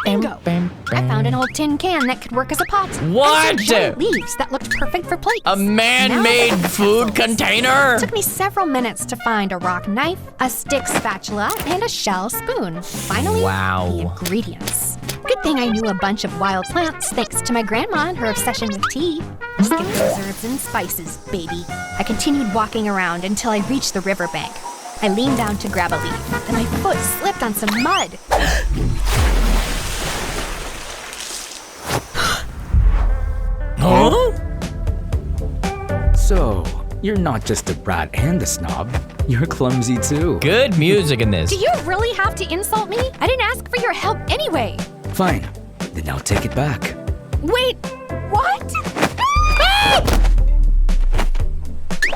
S2: Bingo! I found an old tin can that could work as a pot.
S1: What?
S2: And some giant leaves that looked perfect for plates.
S1: A man-made
S2: Now,
S1: food container?
S2: It took me several minutes to find a rock knife, a stick spatula, and a shell spoon. Finally, the ingredients. Good thing I knew a bunch of wild plants thanks to my grandma and her obsession with tea. Skip those herbs and spices, baby. I continued walking around until I reached the riverbank. I leaned down to grab a leaf, and my foot slipped on some mud.
S1: Huh?
S3: So, you're not just a brat and a snob. You're clumsy too.
S1: Good music in this.
S2: Do you really have to insult me? I didn't ask for your help anyway.
S3: Fine. Then I'll take it back.
S2: Wait, what?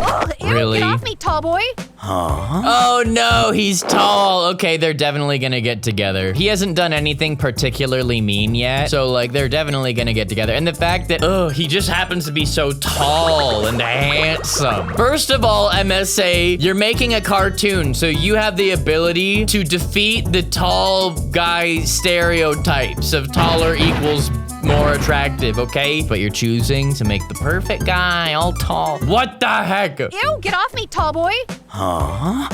S2: Ugh, ew,
S1: Really?
S2: Get off me, tall boy.
S1: Oh no, he's tall. Okay, they're definitely gonna get together. He hasn't done anything particularly mean yet, so like they're definitely gonna get together. And the fact that, he just happens to be so tall and handsome. First of all, MSA, you're making a cartoon, so you have the ability to defeat the tall guy stereotypes of taller equals more attractive, okay? But you're choosing to make the perfect guy all tall. What the heck?
S2: Ew, get off me, tall boy.
S3: Huh?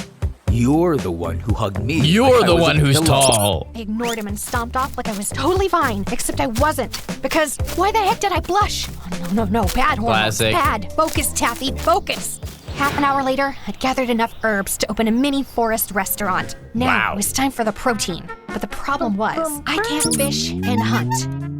S3: You're the one who hugged me.
S1: You're
S3: like
S1: the
S3: I was
S1: one
S3: a
S1: who's
S3: pillow.
S1: tall.
S2: I ignored him and stomped off like I was totally fine, except I wasn't. Because why the heck did I blush? Oh, no, bad hormones.
S1: Classic.
S2: Bad. Focus, Taffy, focus. Half an hour later, I'd gathered enough herbs to open a mini forest restaurant. Now it was time for the protein. But the problem was, I can't fish and hunt.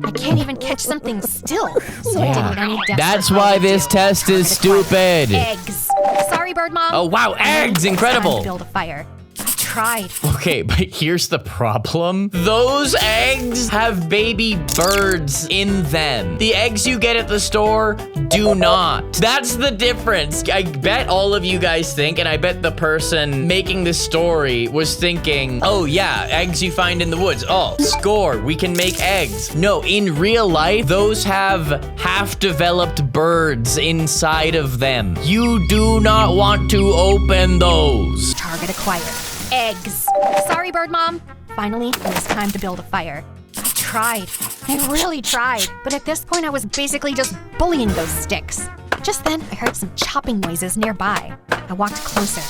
S2: I can't even catch something still. So I didn't need any desperate
S1: That's why this test is stupid.
S2: Eggs. Sorry, Bird Mom.
S1: Oh wow, eggs,
S2: It's time
S1: incredible.
S2: to build a fire. I tried.
S1: Okay, but here's the problem. Those eggs have baby birds in them. The eggs you get at the store do not. That's the difference. I bet all of you guys think, and I bet the person making this story was thinking, oh yeah, eggs you find in the woods. Oh, score, we can make eggs. No, in real life, those have half-developed birds inside of them. You do not want to open those.
S2: Target acquired. Eggs. Sorry, Bird Mom. Finally, it was time to build a fire. I tried. I really tried. But at this point, I was basically just bullying those sticks. Just then, I heard some chopping noises nearby. I walked closer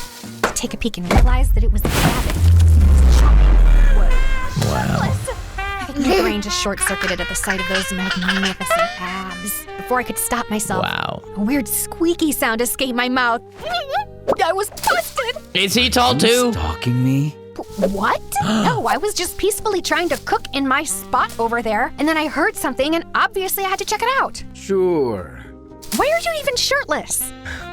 S2: to take a peek and realized that it was the rabbit. It was chopping wood.
S1: Wow.
S2: I think my brain just short-circuited at the sight of those magnificent abs. Before I could stop myself,
S1: Wow.
S2: a weird squeaky sound escaped my mouth. I was busted!
S1: Is he tall too?
S3: Stalking me?
S2: What? No, I was just peacefully trying to cook in my spot over there, and then I heard something, and obviously I had to check it out.
S3: Sure.
S2: Why are you even shirtless?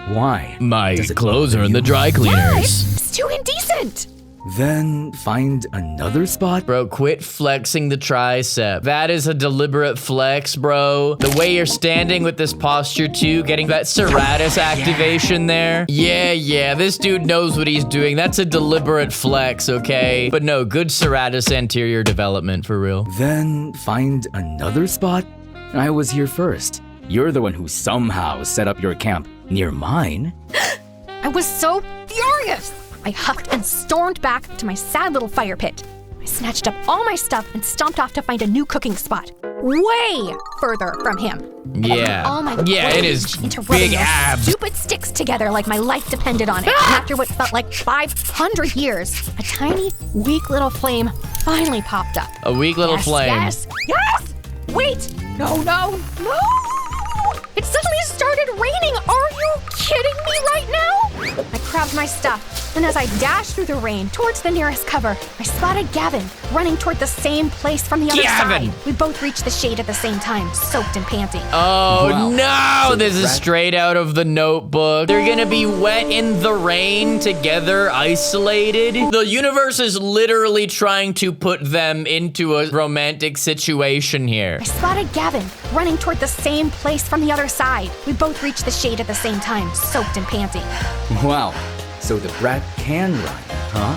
S3: Why?
S1: My
S3: Does it
S1: clothes
S3: bother
S1: are in the
S3: you?
S1: dry
S2: Yeah,
S1: cleaners.
S2: it's too indecent.
S3: Then find another spot?
S1: Bro, quit flexing the tricep. That is a deliberate flex, bro. The way you're standing with this posture too, getting that serratus activation there. Yeah, this dude knows what he's doing. That's a deliberate flex, okay? But no, good serratus anterior development for real.
S3: Then find another spot? I was here first. You're the one who somehow set up your camp near mine.
S2: I was so furious. I huffed and stormed back to my sad little fire pit. I snatched up all my stuff and stomped off to find a new cooking spot. Way further from him.
S1: Yeah.
S2: All my
S1: It is
S2: into rubbing
S1: big
S2: those
S1: abs.
S2: stupid sticks together like my life depended on it. And after what felt like 500 years, a tiny, weak little flame finally popped up.
S1: A weak little
S2: Yes,
S1: flame.
S2: Yes! Wait! No! It suddenly started raining! Are you kidding me right now? I grabbed my stuff, and as I dashed through the rain towards the nearest cover, I spotted Gavin running toward the same place from the other
S1: Gavin!
S2: side. We both reached the shade at the same time, soaked and panting.
S1: Oh
S3: Wow.
S1: no,
S3: So
S1: this is
S3: rat-
S1: straight out of the Notebook. They're gonna be wet in the rain together, isolated. The universe is literally trying to put them into a romantic situation here.
S2: I spotted Gavin running toward the same place from the other side. We both reached the shade at the same time, soaked and panting.
S3: Wow. So the brat can run, huh?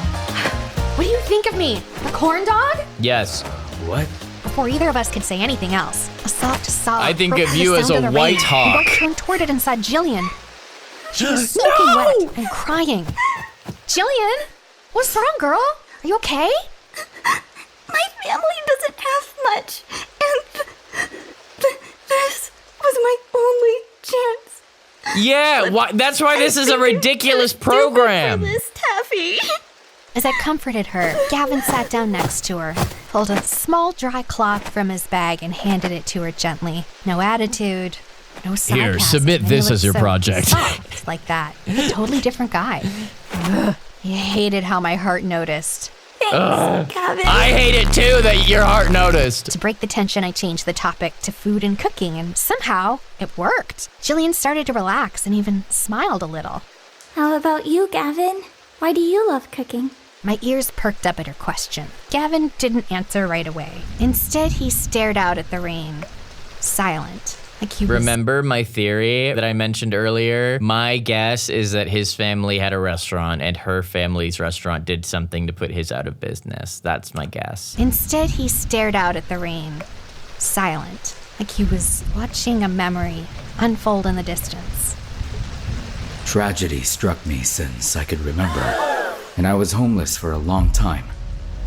S2: What do you think of me? A corn dog?
S1: Yes.
S3: What?
S2: Before either of us could say anything else, a soft sob
S1: I think
S2: broke
S1: of
S2: the
S1: you as
S2: sound
S1: a
S2: of the
S1: white
S2: rain.
S1: hawk.
S2: We both turned toward it and saw Jillian. She was soaking wet and crying. Jillian? What's wrong, girl? Are you okay?
S8: My family doesn't have much, and this was my only chance.
S1: Yeah, that's why this is a ridiculous program.
S8: This, Taffy.
S2: As I comforted her, Gavin sat down next to her, pulled a small dry cloth from his bag and handed it to her gently. No attitude, no sarcasm.
S1: Here, submit
S2: And he
S1: this
S2: looked
S1: as your
S2: so
S1: project.
S2: soft, like that. A totally different guy. Ugh, he hated how my heart noticed.
S8: Thanks, Gavin.
S1: I hate it too that your heart noticed.
S2: To break the tension, I changed the topic to food and cooking, and somehow it worked. Jillian started to relax and even smiled a little.
S8: How about you, Gavin? Why do you love cooking?
S2: My ears perked up at her question. Gavin didn't answer right away. Instead, he stared out at the rain, silent, like he was...
S1: Remember my theory that I mentioned earlier? My guess is that his family had a restaurant and her family's restaurant did something to put his out of business. That's my guess.
S2: Instead, he stared out at the rain, silent, like he was watching a memory unfold in the distance.
S3: Tragedy struck me since I could remember, and I was homeless for a long time.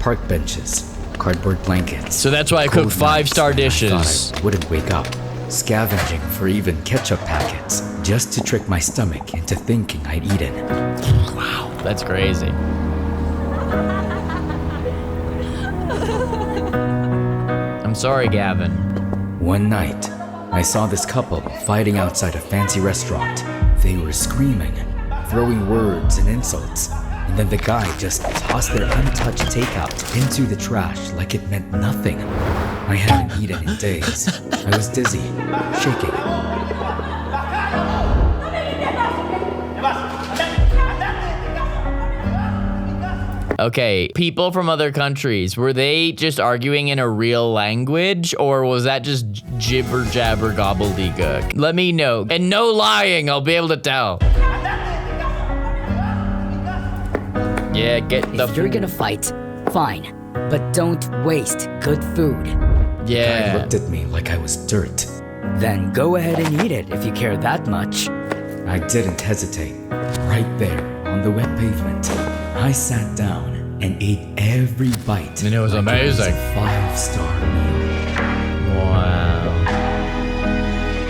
S3: Park benches, cardboard blankets.
S1: So that's why I cooked 5-star dishes.
S3: I thought I wouldn't wake up, scavenging for even ketchup packets, just to trick my stomach into thinking I'd eaten.
S1: Wow, that's crazy. I'm sorry, Gavin.
S3: One night, I saw this couple fighting outside a fancy restaurant. They were screaming, throwing words and insults, and then the guy just tossed their untouched takeout into the trash like it meant nothing. I hadn't eaten in days. I was dizzy, shaking.
S1: Okay, people from other countries, were they just arguing in a real language, or was that just jibber jabber gobbledygook? Let me know. And no lying, I'll be able to tell. Yeah, get the...
S12: If you're gonna fight, fine. But don't waste good food.
S1: Yeah.
S3: The guy looked at me like I was dirt.
S12: Then go ahead and eat it if you care that much.
S3: I didn't hesitate. Right there, on the wet pavement, I sat down and ate every bite.
S1: And it was amazing.
S3: It was a 5-star meal.
S1: Wow.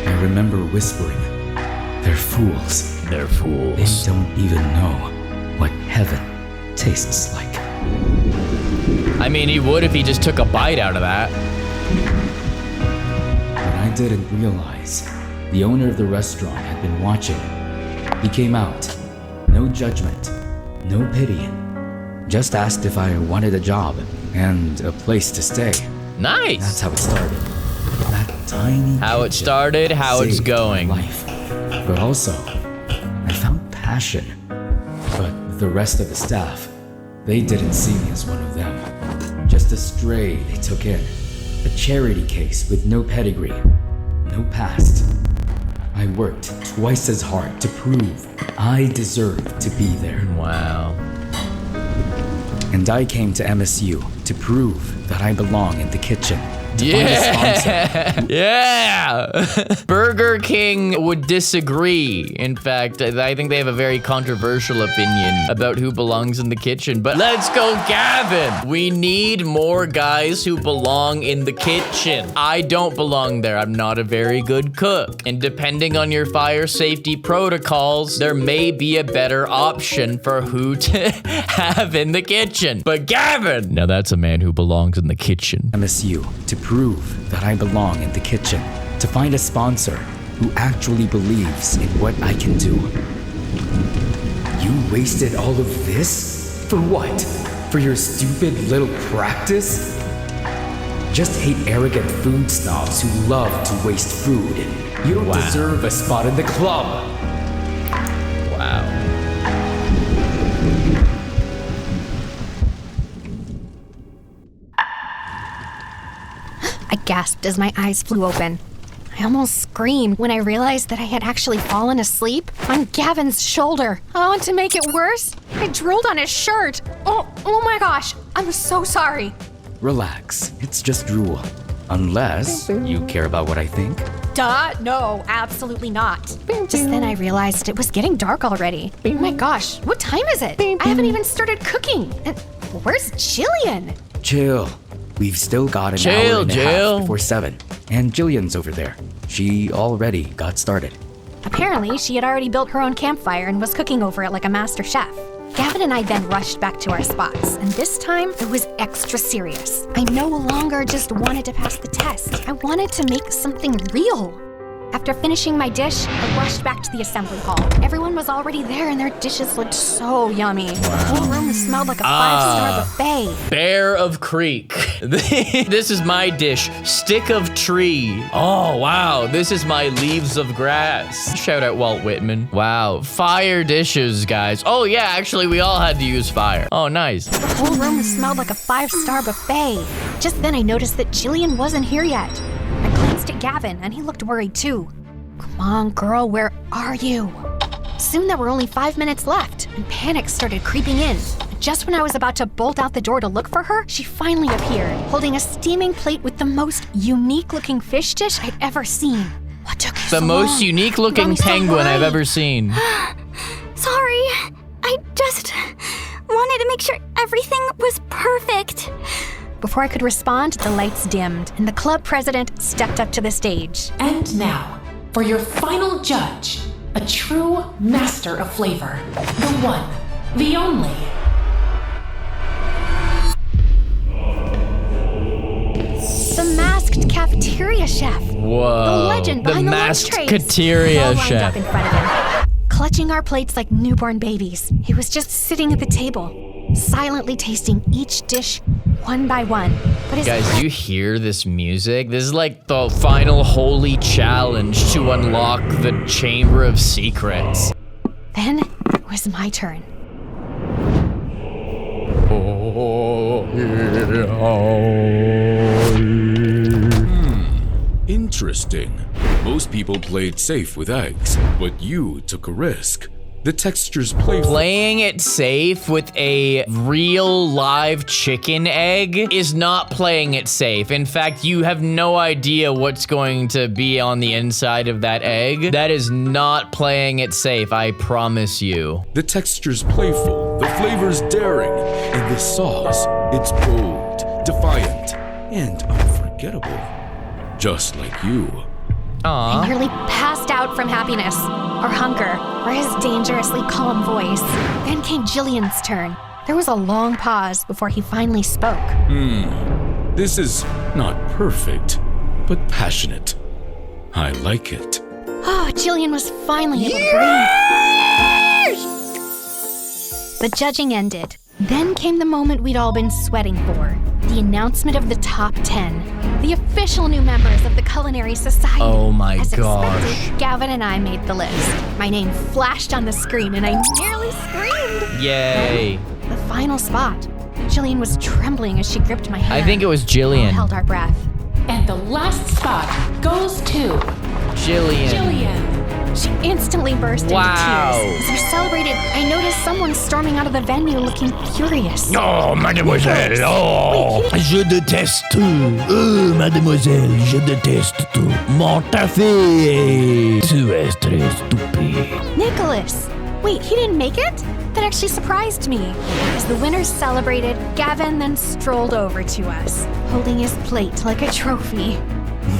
S3: I remember whispering, "They're fools.
S1: They're fools.
S3: They don't even know what heaven tastes like."
S1: I mean, he would if he just took a bite out of that.
S3: What I didn't realize, the owner of the restaurant had been watching. He came out. No judgment, no pity. Just asked if I wanted a job and a place to stay.
S1: Nice.
S3: That's how it started. That tiny
S1: How it started, how it's going.
S3: Life. But also, I found passion. But the rest of the staff, they didn't see me as one of them. Just a stray they took in. A charity case with no pedigree, no past. I worked twice as hard to prove I deserved to be there.
S1: Wow.
S3: And I came to MSU to prove that I belong in the kitchen.
S1: Yeah. Yeah. Burger King would disagree. In fact, I think they have a very controversial opinion about who belongs in the kitchen. But let's go, Gavin. We need more guys who belong in the kitchen. I don't belong there. I'm not a very good cook. And depending on your fire safety protocols, there may be a better option for who to have in the kitchen. But Gavin, now that's a man who belongs in the kitchen.
S3: MSU to prove that I belong in the kitchen, to find a sponsor who actually believes in what I can do. You wasted all of this? For what? For your stupid little practice? Just hate arrogant food snobs who love to waste food. You don't deserve a spot in the club.
S1: Wow.
S2: I gasped as my eyes flew open. I almost screamed when I realized that I had actually fallen asleep on Gavin's shoulder. Oh, and to make it worse, I drooled on his shirt. Oh my gosh, I'm so sorry.
S3: Relax, it's just drool. Unless you care about what I think.
S2: Duh, no, absolutely not. Just then I realized it was getting dark already. Oh my gosh, what time is it? I haven't even started cooking. And where's Jillian?
S3: Chill. We've still got an hour and a half before 7. And Jillian's over there. She already got started.
S2: Apparently, she had already built her own campfire and was cooking over it like a master chef. Gavin and I then rushed back to our spots, and this time it was extra serious. I no longer just wanted to pass the test. I wanted to make something real. After finishing my dish, I rushed back to the assembly hall. Everyone was already there and their dishes looked so yummy. The whole room smelled like a 5-star buffet.
S1: Bear of Creek. This is my dish, stick of tree. Oh, wow, this is my leaves of grass. Shout out Walt Whitman. Wow, fire dishes, guys. Oh yeah, actually we all had to use fire. Oh, nice.
S2: The whole room smelled like a 5-star buffet. Just then I noticed that Jillian wasn't here yet. I glanced at Gavin, and he looked worried too. Come on, girl, where are you? Soon there were only 5 minutes left, and panic started creeping in. Just when I was about to bolt out the door to look for her, she finally appeared, holding a steaming plate with the most unique-looking fish dish I'd ever seen. What took you so long?
S1: The most unique-looking penguin I've ever seen.
S8: Sorry, I just wanted to make sure everything was perfect.
S2: Before I could respond, the lights dimmed, and the club president stepped up to the stage.
S10: And now, for your final judge, a true master of flavor, the one, the only.
S2: The masked cafeteria chef.
S1: Whoa.
S2: The legend behind the
S1: masked
S2: lunch trays.
S1: cafeteria
S2: all lined
S1: chef.
S2: up in front of him, clutching our plates like newborn babies. He was just sitting at the table, silently tasting each dish one by one. But
S1: Guys, do you hear this music? This is like the final holy challenge to unlock the Chamber of Secrets.
S2: Then it was my turn.
S13: Interesting. Most people played safe with eggs, but you took a risk. The texture's playful.
S1: Playing it safe with a real live chicken egg is not playing it safe. In fact, you have no idea what's going to be on the inside of that egg. That is not playing it safe, I promise you.
S13: The texture's playful, the flavor's daring, and the sauce, it's bold, defiant, and unforgettable. Just like you.
S1: Aww.
S2: I nearly passed out from happiness, or hunger, or his dangerously calm voice. Then came Jillian's turn. There was a long pause before he finally spoke.
S13: This is not perfect, but passionate. I like it.
S2: Oh, Jillian was finally able to breathe. The judging ended. Then came the moment we'd all been sweating for. The announcement of the top 10. The official new members of the Culinary Society.
S1: Oh my
S2: As
S1: gosh.
S2: expected, Gavin and I made the list. My name flashed on the screen and I nearly screamed.
S1: Yay.
S2: The final spot. Jillian was trembling as she gripped my hand.
S1: I think it was
S2: We all
S1: Jillian.
S2: held our breath.
S10: And the last spot goes to
S1: Jillian.
S10: Jillian.
S2: She instantly burst
S1: Wow.
S2: into tears. As we celebrated, I noticed someone storming out of the venue looking furious.
S11: Oh, mademoiselle, oh, je déteste tout. Oh, mademoiselle, je déteste tout. Mon Taffy. Tu es très stupide.
S2: Nicholas! Wait, he didn't make it? That actually surprised me. As the winners celebrated, Gavin then strolled over to us, holding his plate like a trophy.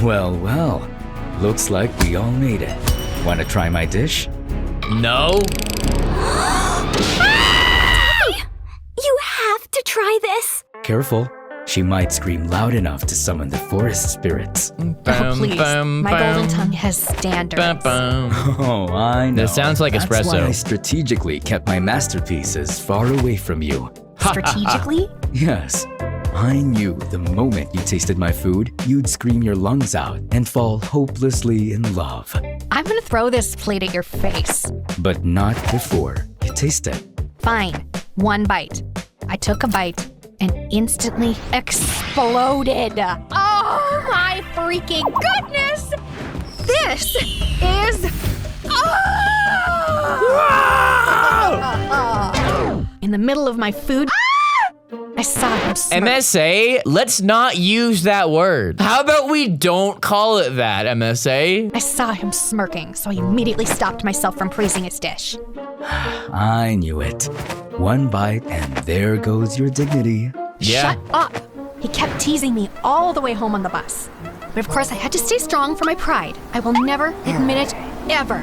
S3: Well, well. Looks like we all made it. Want to try my dish?
S1: No.
S8: You have to try this.
S3: Careful. She might scream loud enough to summon the forest spirits.
S2: Oh, please. My golden tongue has standards.
S3: Oh, I know.
S1: That sounds like
S3: That's
S1: espresso.
S3: why I strategically kept my masterpieces far away from you.
S2: Strategically?
S3: Yes. I knew the moment you tasted my food, you'd scream your lungs out and fall hopelessly in love.
S2: I'm gonna throw this plate at your face.
S3: But not before you taste it.
S2: Fine. One bite. I took a bite and instantly exploded. Oh my freaking goodness! This is... In the middle of my food... I saw him smirk.
S1: MSA, let's not use that word. How about we don't call it that, MSA?
S2: I saw him smirking, so I immediately stopped myself from praising his dish.
S3: I knew it. One bite and there goes your dignity.
S1: Yeah.
S2: Shut up! He kept teasing me all the way home on the bus. But of course, I had to stay strong for my pride. I will never admit it, ever.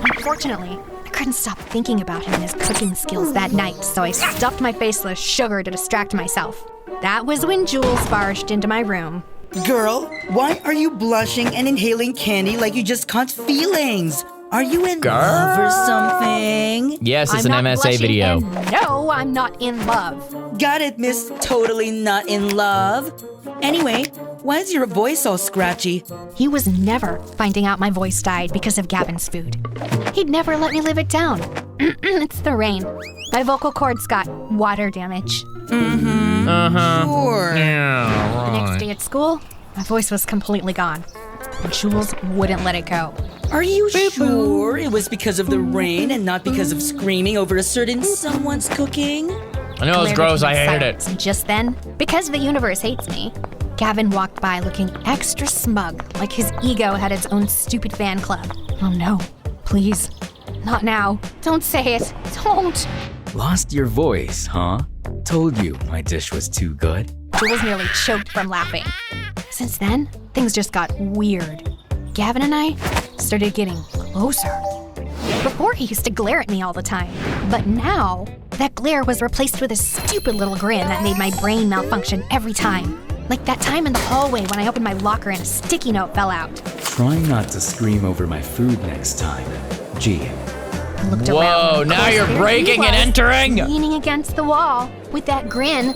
S2: Unfortunately, I couldn't stop thinking about him and his cooking skills that night, so I stuffed my face with sugar to distract myself. That was when Jules barged into my room.
S6: Girl, why are you blushing and inhaling candy like you just caught feelings? Are you in love or something?
S1: Yes, it's
S2: I'm
S1: an
S2: not
S1: MSA
S2: blushing,
S1: video.
S2: and no, I'm not in love.
S6: Got it, miss. Totally not in love. Anyway, why is your voice all scratchy?
S2: He was never finding out my voice died because of Gavin's food. He'd never let me live it down. It's the rain. My vocal cords got water damage.
S6: Sure.
S1: Yeah,
S2: The next day at school, my voice was completely gone. And Jules wouldn't let it go.
S6: Are you sure it was because of the rain and not because of screaming over a certain someone's cooking?
S1: I know it was gross, I hated it.
S2: And just then, because the universe hates me, Gavin walked by looking extra smug, like his ego had its own stupid fan club. Oh no, please, not now. Don't say it, don't.
S3: Lost your voice, huh? Told you my dish was too good.
S2: Jules nearly choked from laughing. Since then, things just got weird. Gavin and I started getting closer. Before, he used to glare at me all the time, but now, that glare was replaced with a stupid little grin that made my brain malfunction every time. Like that time in the hallway when I opened my locker and a sticky note fell out.
S3: Try not to scream over my food next time. Gee.
S2: I looked
S1: Whoa,
S2: around. and of
S1: now
S2: course,
S1: you're
S2: there he
S1: breaking and
S2: was,
S1: entering.
S2: leaning against the wall with that grin.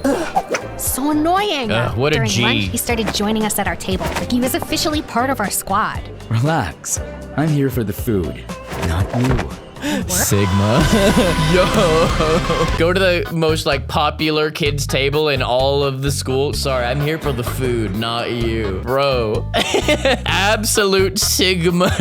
S2: Ugh, so annoying.
S1: What a
S2: During
S1: G.
S2: lunch, he stared joining us at our table, like he was officially part of our squad.
S3: Relax. I'm here for the food, not you.
S1: Sigma. Yo. Go to the most like popular kids table in all of the school. Sorry, I'm here for the food, not you. Bro. Absolute Sigma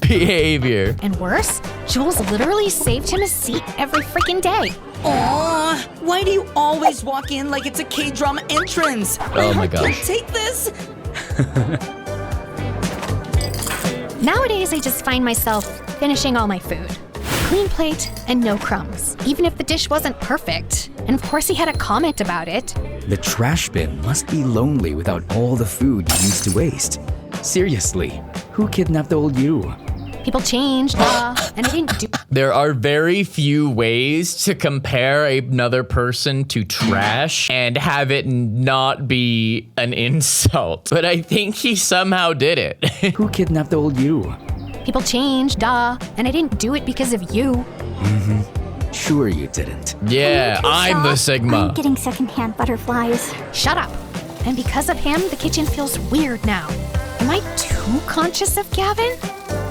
S1: behavior.
S2: And worse, Jules literally saved him a seat every freaking day.
S6: Aw, why do you always walk in like it's a K-drama entrance?
S1: Oh my
S6: I
S1: gosh.
S6: can't take this.
S2: Nowadays, I just find myself finishing all my food. Clean plate and no crumbs, even if the dish wasn't perfect. And of course, he had a comment about it.
S3: The trash bin must be lonely without all the food you used to waste. Seriously, who kidnapped old you?
S2: People changed, and I didn't do.
S1: There are very few ways to compare another person to trash and have it not be an insult. But I think he somehow did it.
S3: Who kidnapped old you?
S2: People changed, and I didn't do it because of you.
S3: Sure you didn't.
S1: Yeah, I'm the Sigma.
S8: I'm getting secondhand butterflies.
S2: Shut up. And because of him, the kitchen feels weird now. Am I too conscious of Gavin?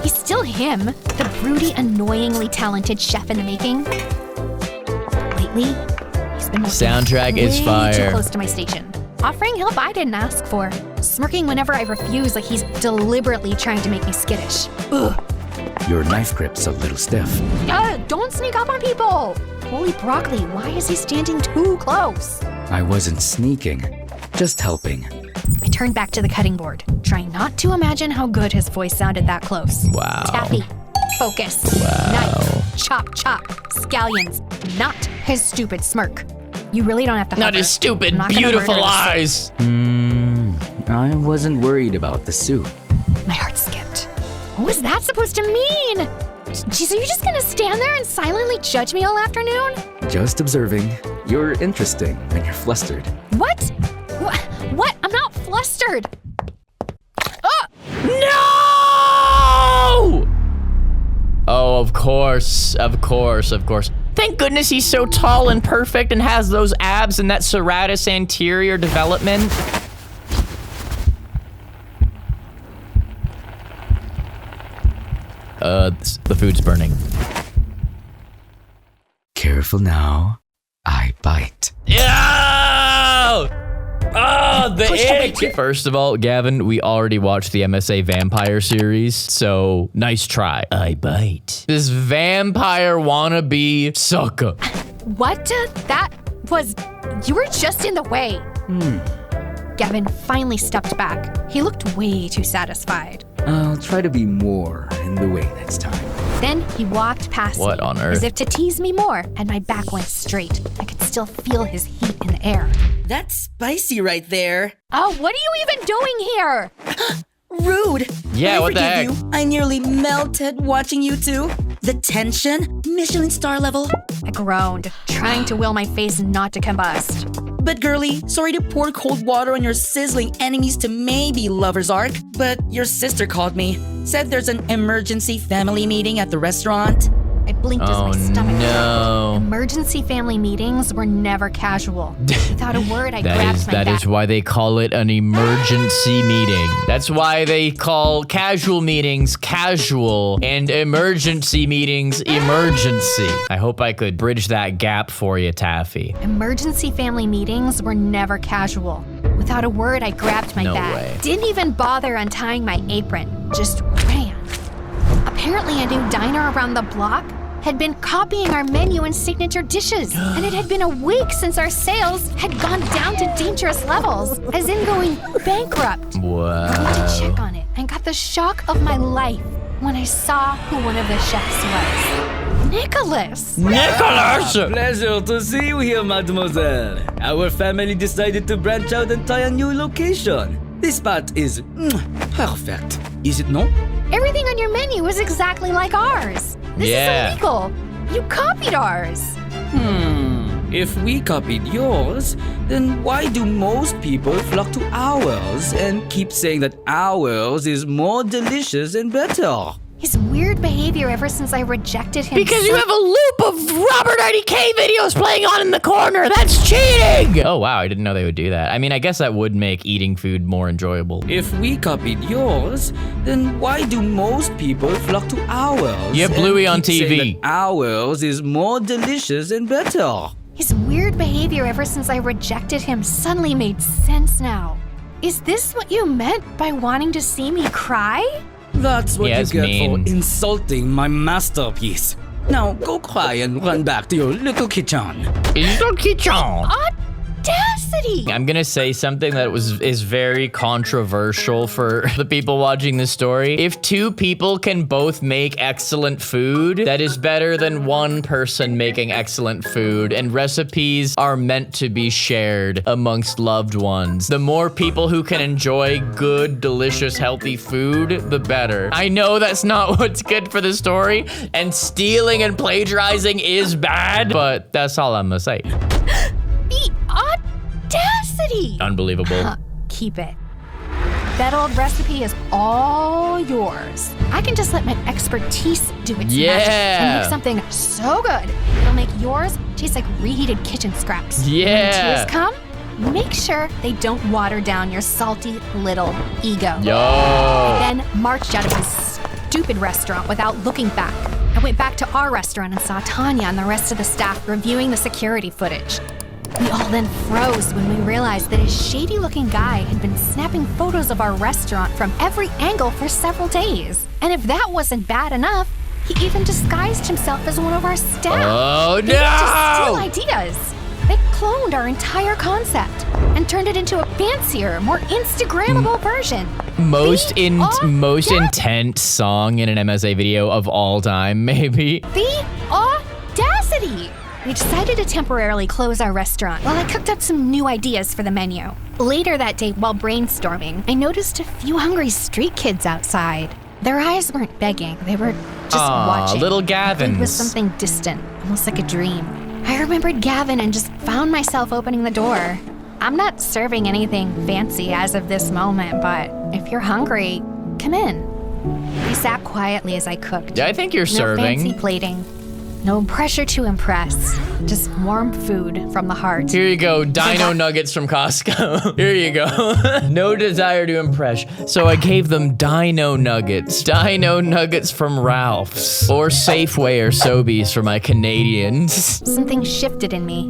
S2: He's still him, the broody, annoyingly talented chef in the making. Lately, he's been
S1: Soundtrack
S2: way
S1: is fire.
S2: too close to my station, offering help I didn't ask for, smirking whenever I refuse like he's deliberately trying to make me skittish. Ugh.
S3: Your knife grip's a little stiff.
S2: Don't sneak up on people! Holy broccoli, why is he standing too close?
S3: I wasn't sneaking, just helping.
S2: I turned back to the cutting board, trying not to imagine how good his voice sounded that close.
S1: Wow.
S2: Taffy, focus, knife, chop, chop, scallions, not his stupid smirk. You really don't have to
S1: Not
S2: hover.
S1: his stupid,
S2: I'm not gonna
S1: beautiful
S2: murder this.
S1: eyes.
S3: I wasn't worried about the soup.
S2: My heart skipped. What was that supposed to mean? Jeez, are you just gonna stand there and silently judge me all afternoon?
S3: Just observing. You're interesting when you're flustered.
S2: What? What? I'm not flustered.
S1: No! Oh, of course. Thank goodness he's so tall and perfect and has those abs and that serratus anterior development. The food's burning.
S3: Careful now. I bite.
S1: Yeah! Oh, the ick! First of all, Gavin, we already watched the MSA Vampire series, so nice try. I bite. This vampire wannabe sucker.
S2: What? You were just in the way. Gavin finally stepped back. He looked way too satisfied.
S3: I'll try to be more in the way next time.
S2: Then he walked past
S1: What
S2: me,
S1: on earth?
S2: as if to tease me more, and my back went straight. I could still feel his heat in the air.
S6: That's spicy right there.
S2: Oh, what are you even doing here?
S6: Rude.
S1: Yeah,
S6: I
S1: what the
S6: forgive
S1: heck?
S6: You. I nearly melted watching you two. The tension, Michelin star level.
S2: I groaned, trying to will my face not to combust.
S6: But girlie, sorry to pour cold water on your sizzling enemies to maybe lover's arc, but your sister called me. Said there's an emergency family meeting at the restaurant.
S2: I blinked as my stomach
S1: no.
S2: fell. Emergency family meetings were never casual. Without a word, I grabbed my
S1: That
S2: back.
S1: is why they call it an emergency meeting. That's why they call casual meetings casual and emergency meetings emergency. I hope I could bridge that gap for you, Taffy.
S2: Emergency family meetings were never casual. Without a word, I grabbed my
S1: No
S2: bag.
S1: way.
S2: Didn't even bother untying my apron. Just ran. Apparently, a new diner around the block had been copying our menu and signature dishes. And it had been a week since our sales had gone down to dangerous levels, as in going bankrupt.
S1: Wow.
S2: I went to check on it and got the shock of my life when I saw who one of the chefs was. Nicholas!
S1: Nicholas!
S7: Pleasure to see you here, mademoiselle. Our family decided to branch out and try a new location. This spot is perfect. Is it not?
S2: Everything on your menu was exactly like ours. This
S1: Yeah.
S2: is illegal. You copied ours.
S7: If we copied yours, then why do most people flock to ours and keep saying that ours is more delicious and better?
S2: His weird behavior ever since I rejected him.
S11: Because you have a loop of RobertIDK videos playing on in the corner. That's cheating.
S1: Oh, wow. I didn't know they would do that. I mean, I guess that would make eating food more enjoyable.
S7: If we copied yours, then why do most people flock to ours?
S1: Yeah,
S7: and
S1: Bluey on
S7: keep saying
S1: TV.
S7: that ours is more delicious and better?
S2: His weird behavior ever since I rejected him suddenly made sense now. Is this what you meant by wanting to see me cry?
S7: That's what
S1: Yeah,
S7: you
S1: it's
S7: get
S1: mean.
S7: for insulting my masterpiece. Now go cry and run back to your little kitchen.
S11: Little kitchen.
S2: Audacity!
S1: I'm gonna say something that is very controversial for the people watching this story. If two people can both make excellent food, that is better than one person making excellent food, and recipes are meant to be shared amongst loved ones. The more people who can enjoy good, delicious, healthy food, the better. I know that's not what's good for the story, and stealing and plagiarizing is bad, but that's all I'm gonna say.
S2: The audacity!
S1: Unbelievable.
S2: Keep it. That old recipe is all yours. I can just let my expertise do its magic and make something so good it'll make yours taste like reheated kitchen scraps.
S1: Yeah.
S2: When tears come, make sure they don't water down your salty little ego.
S1: Yo.
S2: I then marched out of this stupid restaurant without looking back. I went back to our restaurant and saw Tanya and the rest of the staff reviewing the security footage. We all then froze when we realized that a shady-looking guy had been snapping photos of our restaurant from every angle for several days. And if that wasn't bad enough, he even disguised himself as one of our staff.
S1: Oh,
S2: They used to
S1: no!
S2: steal ideas. They cloned our entire concept and turned it into a fancier, more Instagrammable version.
S1: Most intense song in an MSA video of all time, maybe.
S2: The audacity! We decided to temporarily close our restaurant while I cooked up some new ideas for the menu. Later that day, while brainstorming, I noticed a few hungry street kids outside. Their eyes weren't begging, they were just watching.
S1: Little
S2: It
S1: Gavins.
S2: was something distant, almost like a dream. I remembered Gavin and just found myself opening the door. I'm not serving anything fancy as of this moment, but if you're hungry, come in. I sat quietly as I cooked.
S1: I think you're serving.
S2: No fancy plating. No pressure to impress. Just warm food from the heart.
S1: Here you go, dino nuggets from Costco. Here you go. No desire to impress. So I gave them dino nuggets. Dino nuggets from Ralph's. Or Safeway or Sobeys for my Canadians.
S2: Something shifted in me.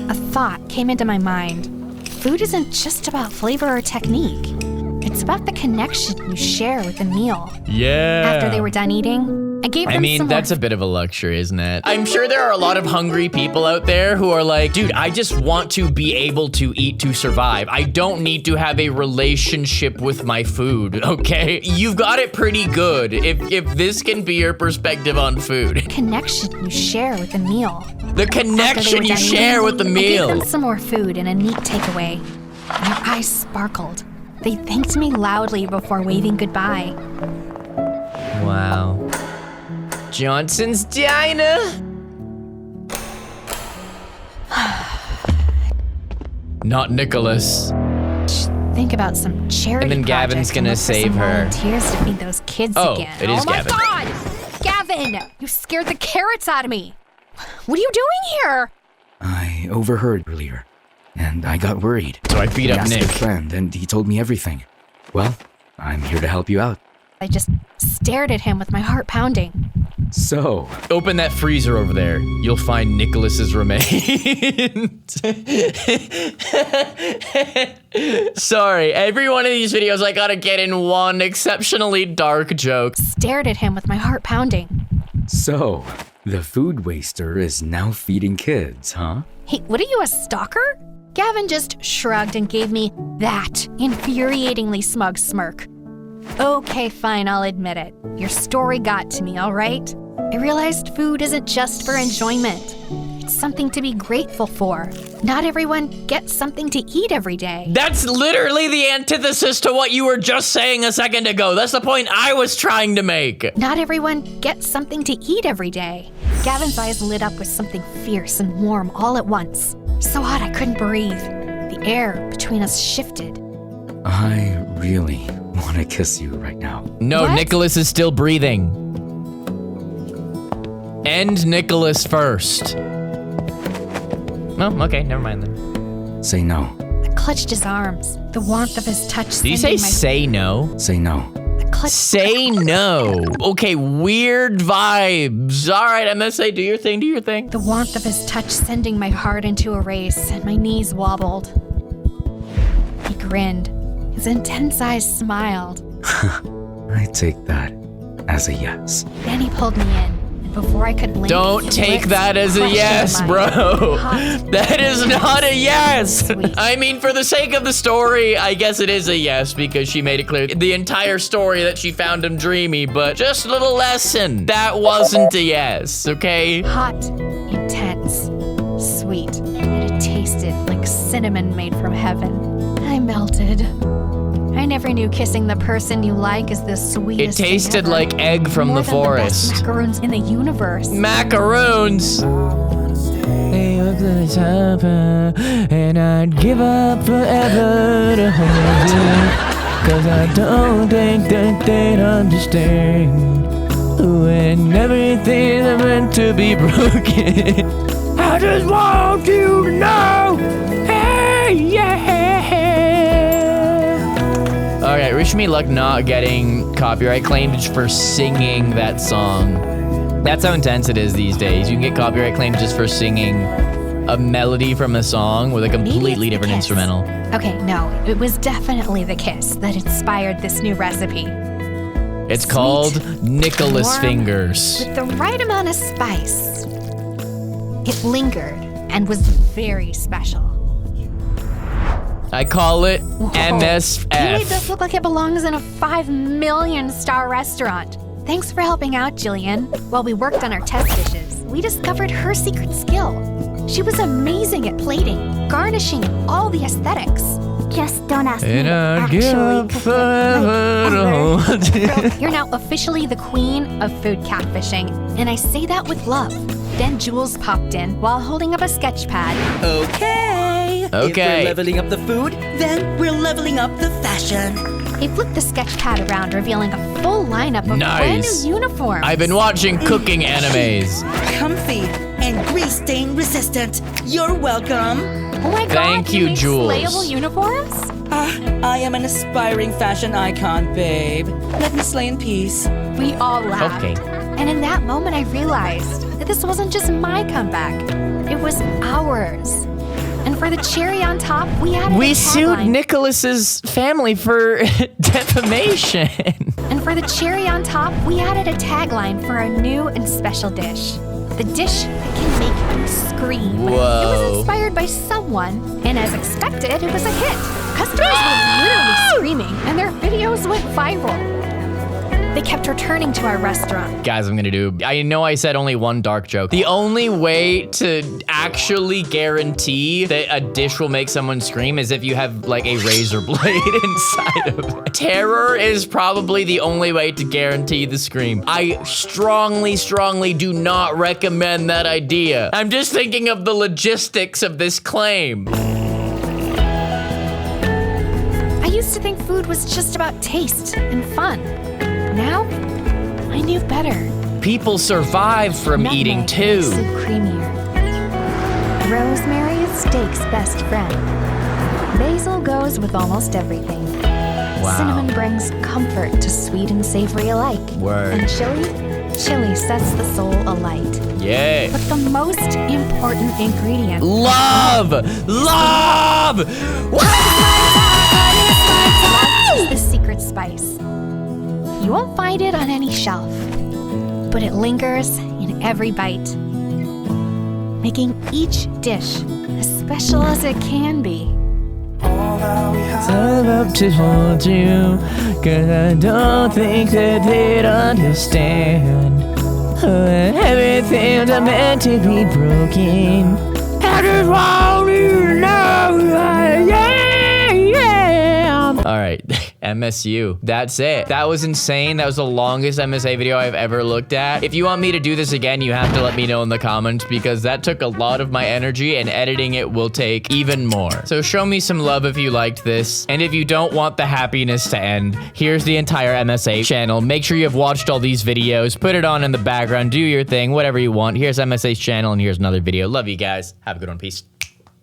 S2: A thought came into my mind. Food isn't just about flavor or technique. It It's about the connection you share with the meal.
S1: Yeah.
S2: After they were done eating, I gave them some
S1: that's
S2: more.
S1: a bit of a luxury, isn't it? I'm sure there are a lot of hungry people out there who are like, dude, I just want to be able to eat to survive. I don't need to have a relationship with my food, okay? You've got it pretty good if this can be your perspective on food.
S2: Connection you share with the meal.
S1: The connection you share with the
S2: I
S1: meal.
S2: gave them some more food and a neat takeaway. Their eyes sparkled. They thanked me loudly before waving goodbye.
S1: Wow. Johnson's Diner. Not Nicholas.
S2: Think about some charity
S1: And then Gavin's
S2: project
S1: gonna
S2: and look for
S1: save
S2: some
S1: her.
S2: volunteers to feed those kids
S1: Oh,
S2: again.
S1: it is
S2: oh my
S1: Gavin.
S2: God! Gavin, you scared the carrots out of me. What are you doing here?
S3: I overheard earlier, and I got worried.
S1: So I beat
S3: I
S1: up
S3: asked
S1: Nick.
S3: a friend, and he told me everything. Well, I'm here to help you out.
S2: I just stared at him with my heart pounding.
S3: So,
S1: Open that freezer over there. You'll find Nicholas's remains. Sorry, every one of these videos I gotta get in one exceptionally dark joke.
S2: Stared at him with my heart pounding.
S3: So, the food waster is now feeding kids, huh?
S2: Hey, what are you, a stalker? Gavin just shrugged and gave me that infuriatingly smug smirk. Okay, fine, I'll admit it. Your story got to me, all right? I realized food isn't just for enjoyment. It's something to be grateful for. Not everyone gets something to eat every day.
S1: That's literally the antithesis to what you were just saying a second ago. That's the point I was trying to make.
S2: Not everyone gets something to eat every day. Gavin's eyes lit up with something fierce and warm all at once. So hot I couldn't breathe. The air between us shifted.
S3: I really want to kiss you right now.
S1: No,
S2: What?
S1: Nicholas is still breathing. End Nicholas first. Oh, okay, never mind then.
S3: Say no.
S2: I clutched his arms, the warmth of his touch.
S1: Did you say say no?
S3: Say no.
S1: Say no. Okay, weird vibes. All right, MSA, do your thing, do your thing.
S2: The warmth of his touch sending my heart into a race, and my knees wobbled. He grinned. His intense eyes smiled.
S3: I take that as a yes.
S2: Then he pulled me in, and before I could blink,
S1: Don't
S2: his
S1: take
S2: lips
S1: that as a
S2: crushed
S1: yes,
S2: mine.
S1: bro.
S2: Hot.
S1: That is not a yes.
S2: Sweet.
S1: I mean, for the sake of the story, I guess it is a yes because she made it clear the entire story that she found him dreamy, but just a little lesson. That wasn't a yes, okay?
S2: Hot, intense, sweet, and it tasted like cinnamon made from heaven. I melted. I never knew kissing the person you like is the
S1: It
S2: sweetest thing
S1: tasted
S2: ever.
S1: like egg from
S2: More
S1: the
S2: than the best
S1: forest.
S2: macaroons in the universe.
S1: Macaroons. And I'd give up forever to hold you, 'cause I don't think that they'd understand when everything's meant to be broken. I just want you to know, hey, yeah. All right, wish me luck not getting copyright claimed for singing that song. That's how intense it is these days. You can get copyright claimed just for singing a melody from a song with a completely different instrumental.
S2: Okay, no, it was definitely the kiss that inspired this new recipe.
S1: It's called Nicholas
S2: warm,
S1: Fingers.
S2: With the right amount of spice. It lingered and was very special.
S1: I call it
S2: You made this
S1: MSF.
S2: look like it belongs in a 5 million star restaurant. Thanks for helping out, Jillian. While we worked on our test dishes, we discovered her secret skill. She was amazing at plating, garnishing, and all the aesthetics.
S8: Just don't ask me
S1: And
S8: to
S1: I'd give
S8: actually
S1: up
S8: cook it,
S1: forever
S8: like,
S1: to
S8: ever.
S1: hold you.
S2: You're now officially the queen of food catfishing, and I say that with love. Then Jules popped in while holding up a sketch pad.
S6: Okay. If
S1: Okay.
S6: we're leveling up the food, then we're leveling up the fashion.
S2: They flipped the sketch pad around, revealing a full lineup of brand
S1: Nice.
S2: new uniforms.
S1: I've been watching cooking animes.
S6: Comfy and grease stain resistant. You're welcome.
S2: Oh my god,
S1: Thank you,
S2: made
S1: Jules.
S2: slayable uniforms?
S6: I am an aspiring fashion icon, babe. Let me slay in peace.
S2: We all laughed.
S1: Okay.
S2: And in that moment, I realized that this wasn't just my comeback. It was ours. And for the cherry on top, we added
S1: We
S2: a
S1: sued
S2: tagline.
S1: Nicholas's family for defamation.
S2: And for the cherry on top, we added a tagline for our new and special dish. The dish that can make you scream. It was inspired by someone, and as expected, it was a hit. Customers were literally screaming, and their videos went viral. They kept returning to our restaurant.
S1: Guys, I know I said only one dark joke. The only way to actually guarantee that a dish will make someone scream is if you have like a razor blade inside of it. Terror is probably the only way to guarantee the scream. I strongly, strongly do not recommend that idea. I'm just thinking of the logistics of this claim.
S2: I used to think food was just about taste and fun. Now, I knew better.
S1: People survive from eating too.
S2: Makes it creamier. Rosemary is steak's best friend. Basil goes with almost everything.
S1: Wow.
S2: Cinnamon brings comfort to sweet and savory alike.
S1: Word.
S2: And chili sets the soul alight.
S1: Yay.
S2: But the most important ingredient.
S1: Love! Love!
S2: Love is the secret spice. You won't find it on any shelf, but it lingers in every bite, making each dish as special as it can be.
S1: I'm up to hold you, 'cause I don't think that they'd understand. Everything's meant to be broken. I just want you to know who I am. All right, MSU. That's it. That was insane. That was the longest MSA video I've ever looked at. If you want me to do this again, you have to let me know in the comments because that took a lot of my energy and editing it will take even more. So show me some love if you liked this. And if you don't want the happiness to end, here's the entire MSA channel. Make sure you have watched all these videos. Put it on in the background. Do your thing, whatever you want. Here's MSA's channel and here's another video. Love you guys. Have a good one. Peace.